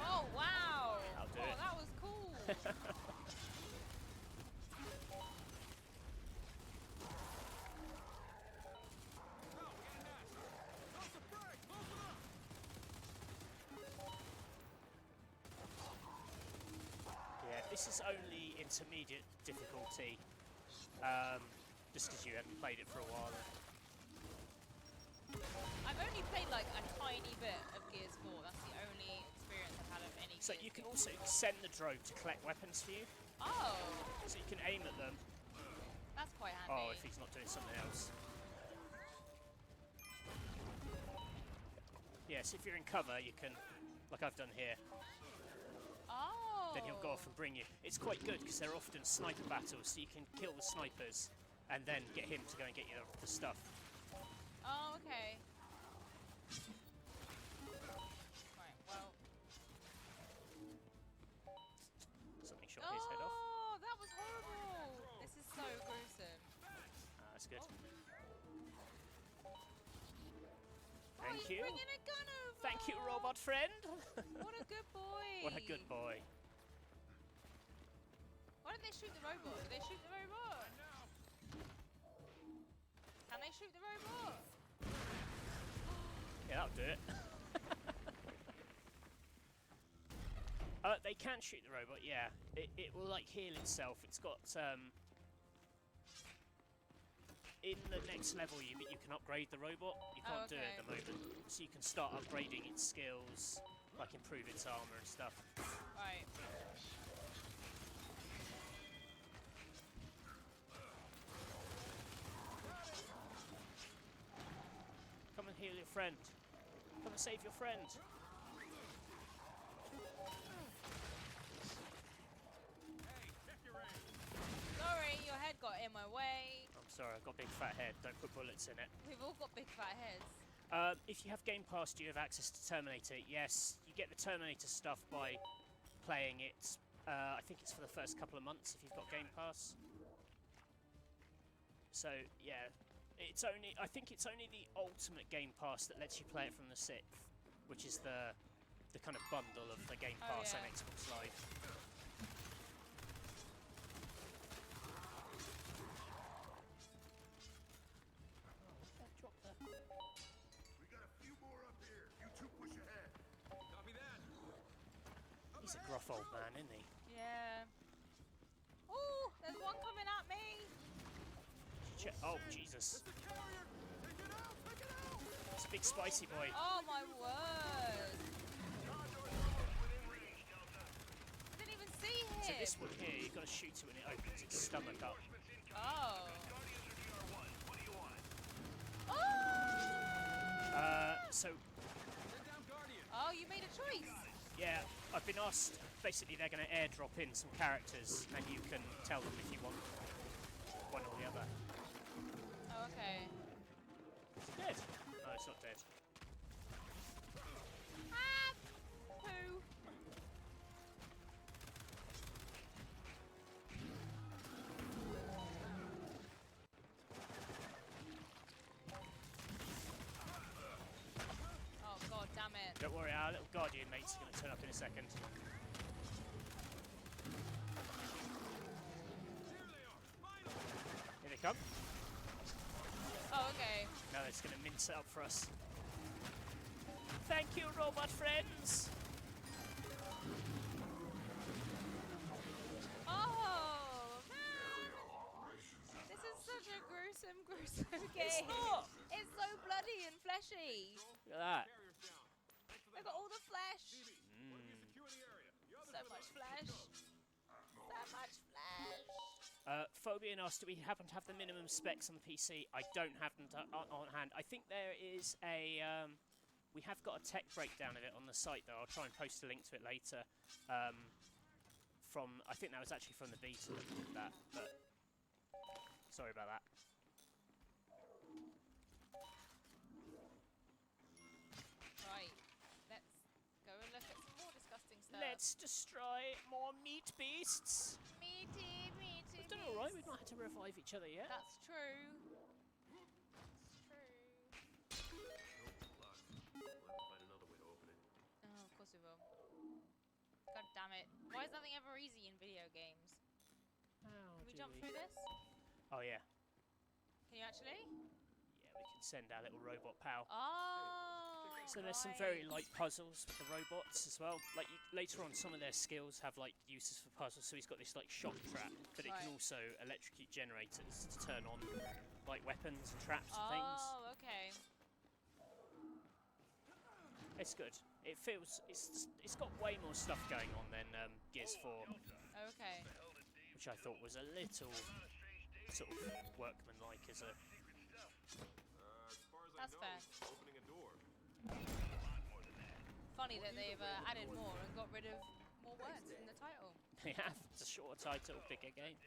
Oh, wow! I'll do Oh, it. that was cool! Yeah, this is only intermediate difficulty, just because you haven't played it for a while. I've only played like a tiny bit of Gears 4. That's the only experience I've had of any So Gears you can game. also send the drone to collect weapons for you. Oh! So you can aim at them. That's quite handy. Oh, if he's not doing something else. Yes, if you're in cover, you can, like I've done here. Oh! Then he'll go off and bring you. It's quite good because they're often sniper battles, so you can kill the snipers and then get him to go and get you the stuff. Oh, okay. Right, well. Something shot his head off. Oh, that was horrible! This is so gruesome. That's good. Oh, Thank he's you. bringing a gun over! Thank you, robot friend. What a good boy! What a good boy. Why don't they shoot the robot? Do they shoot the robot? Can they shoot the robot? Yeah, that'll do it. They can shoot the robot, yeah. It will like heal itself. It's got in the next level you can upgrade the robot. You can't do it at the moment. So you can start upgrading its skills, like improve its armor and stuff. Right. Come and heal your friend. Come and save your friend. Sorry, your head got in my way. I'm sorry, I've got a big fat head. Don't put bullets in it. We've all got big fat heads. If you have Game Pass, do you have access to Terminator? Yes, you get the Terminator stuff by playing it. I think it's for the first couple of months if you've got Game Pass. So yeah, I think it's only the Ultimate Game Pass that lets you play it from the 6th, which is the kind of bundle of the Game Oh, Pass yeah. and Xbox Live. We got a few more up here. You two push ahead. Copy that. He's a gruff old man, isn't he? Yeah. Oh, there's one coming at me. Oh, Jesus. The carrier! Take it out! Take it out! It's a big spicy boy. Oh my word. I didn't even see him. So this one here, you've got to shoot it when it opens its stomach up. Oh. So, Oh, you made a choice. yeah, I've been asked, basically they're going to airdrop in some characters and you can tell them if you want one or the other. Oh, okay. Is it dead? No, it's not dead. Ah! Poo. Oh, god damn it. Don't worry, our little guardian mates are going to turn up in a second. they come. Oh, okay. No, it's going to mince it up for us. Thank you, robot friends. Oh man! This is such a gruesome game. It's not. It's so bloody and fleshy. Look at that. Carrier's down. Thanks for the Look at all the flesh. why don't you secure the area? The others So are much left to flesh. So much flesh. Phobia and asked, do we happen to have the minimum specs on the PC? I don't have them on hand. I think there is a... we have got a tech breakdown of it on the site, though. I'll try and post a link to it later. I think that was actually from the beta that did that, but... Sorry about that. Right. Let's go and look at some more disgusting stuff. Let's destroy more meat beasts. Meaty. We've done alright, we've not had to revive each other yet. That's true. It's true. Locked. We'll have to find another way to open it. Oh, of course we will. God damn it. Why is nothing ever easy in video games? How Can we do jump through this? Oh, yeah. Can you actually? Yeah, we can send our little robot pal. Oh. So there's some very light puzzles with the robots as well. Like later on, some of their skills have like uses for puzzles. So he's got this like shock trap, but it can Right. also electrocute generators to turn on like weapons and traps and things. Oh, okay. It's good. It feels it's got way more stuff going on than Gears 4, Okay. which I thought was a little sort of workmanlike as a. As far as That's I know, fair. opening a door. Funny that they've added more and got rid of more words in the title. They have. It's a shorter title, bigger game.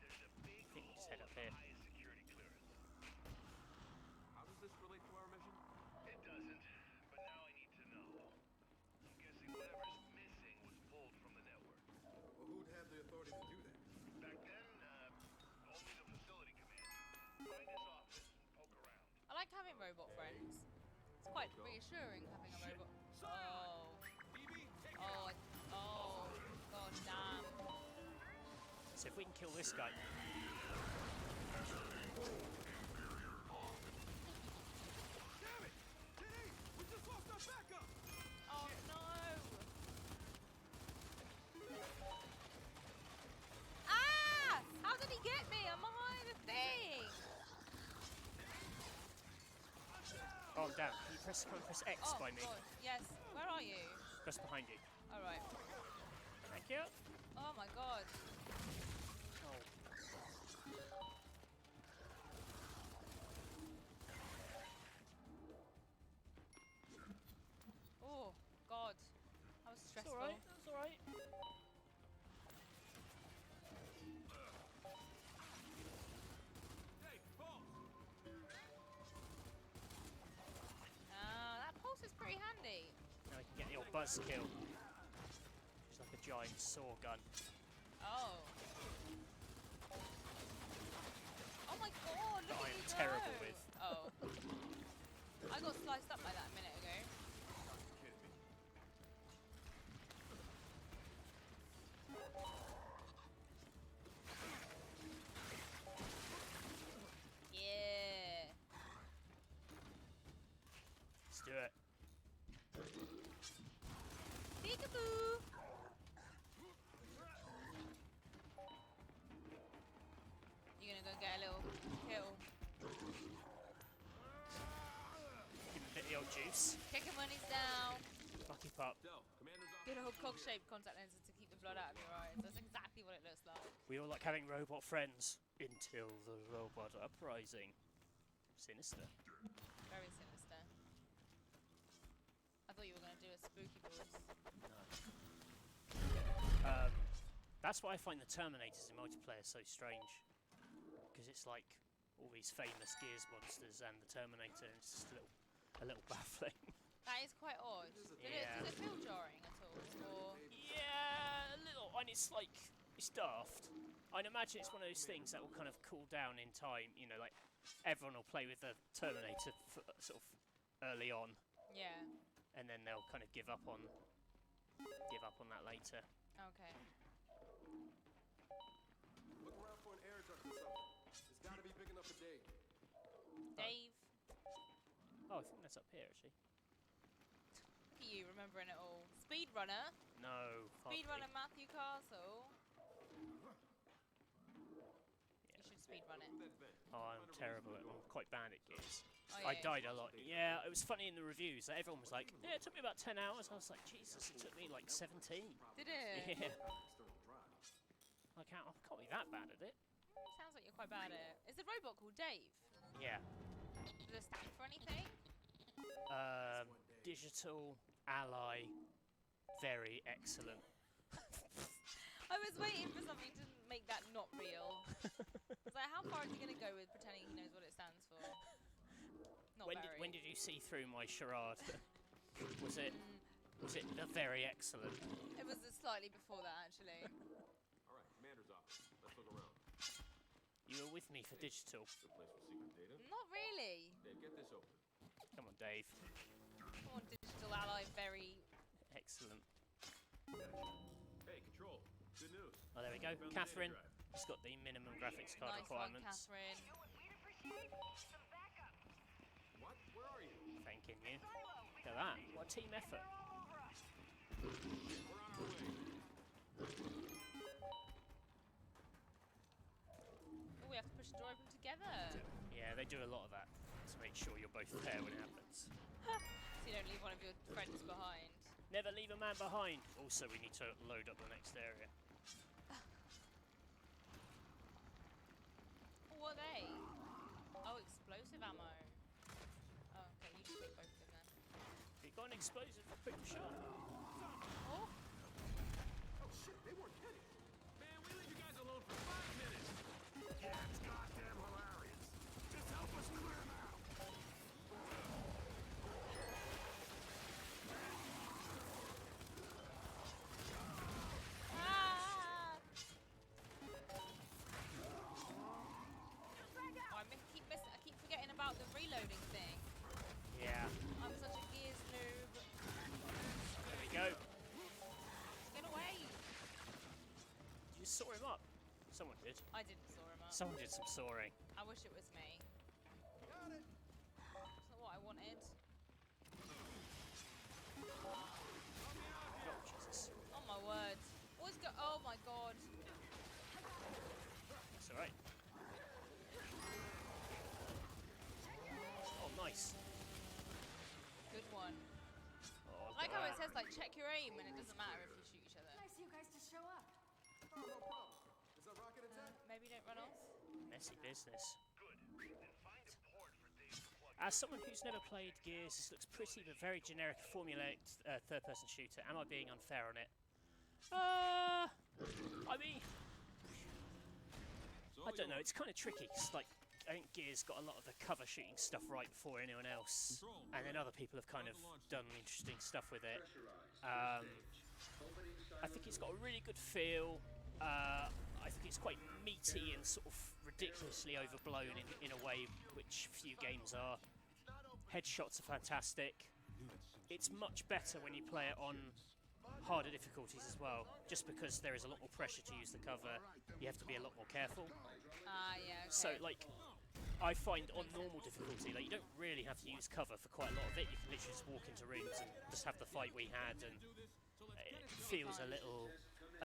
I think we just head up here. How does this relate to our mission? It doesn't, but now I need to know. I'm guessing whatever's missing was pulled from the network. Well, who'd have the authority to do that? Back then, only the facility commander. Find his office and poke around. I like having robot friends. It's quite reassuring having a robot. Oh. Oh, god damn. So if we can kill this guy. Damn it! Kitty! We just lost our backup! Oh no! Ah! How did he get me? I'm behind the thing! Oh, damn. Can you press X Oh, by me? God. Yes. Where are you? Just behind you. Alright. Thank you. Oh my god. Oh. Oh, god. That was That's stressful. alright. That's alright. Hey, Paul! That pulse is pretty handy. Now we can get the old buzzkill. It's like a giant saw gun. Oh. Oh my god, look That I at am you terrible go. with. Oh. I got sliced up by that a minute ago. Kidding me. Yeah. Let's do it. Peekaboo. You gonna go get a little kill? Give him a bit of the old juice. Kick him when he's down. Lucky pup. Del, Commander's office. Good old cock-shaped contact lenses to keep the blood out of your eyes. That's exactly what it looks like. We all like having robot friends until the robot uprising. Sinister. Very sinister. I thought you were gonna do a spooky voice. That's why I find the Terminators in multiplayer so strange. Because it's like all these famous Gears monsters and the Terminator, and it's just a little baffling. That is quite odd. Does it feel jarring at all? Or Yeah, a little. And it's like, it's daft. I'd imagine it's one of those things that will kind of cool down in time. You know, like everyone will play with the Terminator sort of early on, yeah. and then they'll kind of give up on that later. Okay. Look around for an airdrop It's gotta be big enough for Dave. Dave, Oh, I think that's up here actually. look at you remembering it all. Speedrunner. No. Speedrunner hardly. Matthew Castle. Yeah. You should speedrun it. That vent. Oh, I'm terrible. I'm quite bad at gears. Oh, I yeah. died a lot. Yeah, it was funny in the reviews. That everyone was like, "Yeah, it took me about 10 hours." I was like, "Jesus, it took me like 17." Did it? Yeah. External drive. I can't be that bad at it. Sounds like you're quite bad at it. Is the robot called Dave? Yeah. Does it stand for anything? Digital ally, very excellent. I was waiting for something to make that not real. I was like, how far is he going to go with pretending he knows what it stands for? Not very. When did you see through my charade? was it the very excellent? It was slightly before that, actually. All right, commander's office. Let's look around. You were with me for digital. Good place for secret data. Not really. Dave, get this open. Come on, Dave. Come on, digital ally, very... Excellent. Hey, control. Good news. Oh, there we go. Found the Catherine. data drive. It's got the minimum graphics card Nice one, requirements. Catherine. What? Where are you? Thanking you. Look at that. What a team effort. We're on our way. Oh, we have to push the door open together. Yeah, they do a lot of that to make sure you're both there when it happens. So you don't leave one of your friends behind. Never leave a man behind. Also, we need to load up the next area. Oh, what are they? Oh, explosive ammo. Oh, okay, you just take both of them then. If you've got an explosive, quick shot. Oh, Oh shit, they weren't kidding. Man, we leave you guys alone for 5 minutes. Yeah, it's goddamn hilarious. Just help us clear them out. ah! Oh, I keep forgetting about the reloading thing. Yeah. I'm such a Gears noob. There we go. Get away! You just saw him up. Someone did. I didn't saw him up. Someone did some soaring. I wish it was me. Got it. It's not what I wanted. Oh, Jesus. Oh my word. What's go? Oh my god. That's alright. Oh, nice. Good one. Oh, I like how it says like check your aim and it doesn't matter if you shoot each other. Nice of you guys to show up. Oh, no problem. Is that rocket attack? Maybe don't run off. Messy business. Good. Then find a port for Dave to plug As someone who's never played Gears, this looks pretty but very generic formulaic third-person shooter. Am I being unfair on it? I mean, I don't know. It's kind of tricky. 'Cause, like, I think Gears got a lot of the cover shooting stuff right before anyone else, and then other people have kind of done interesting stuff with it. I think it's got a really good feel. I think it's quite meaty and sort of ridiculously overblown in a way which few games are. Headshots are fantastic. It's much better when you play it on harder difficulties as well, just because there is a lot more pressure to use the cover. You have to be a lot more careful. Ah, yeah. Okay. So, like, I find on normal difficulty, like, you don't really have to use cover for quite a lot of it. You can literally just walk into rooms and just have the fight we had, and it feels a little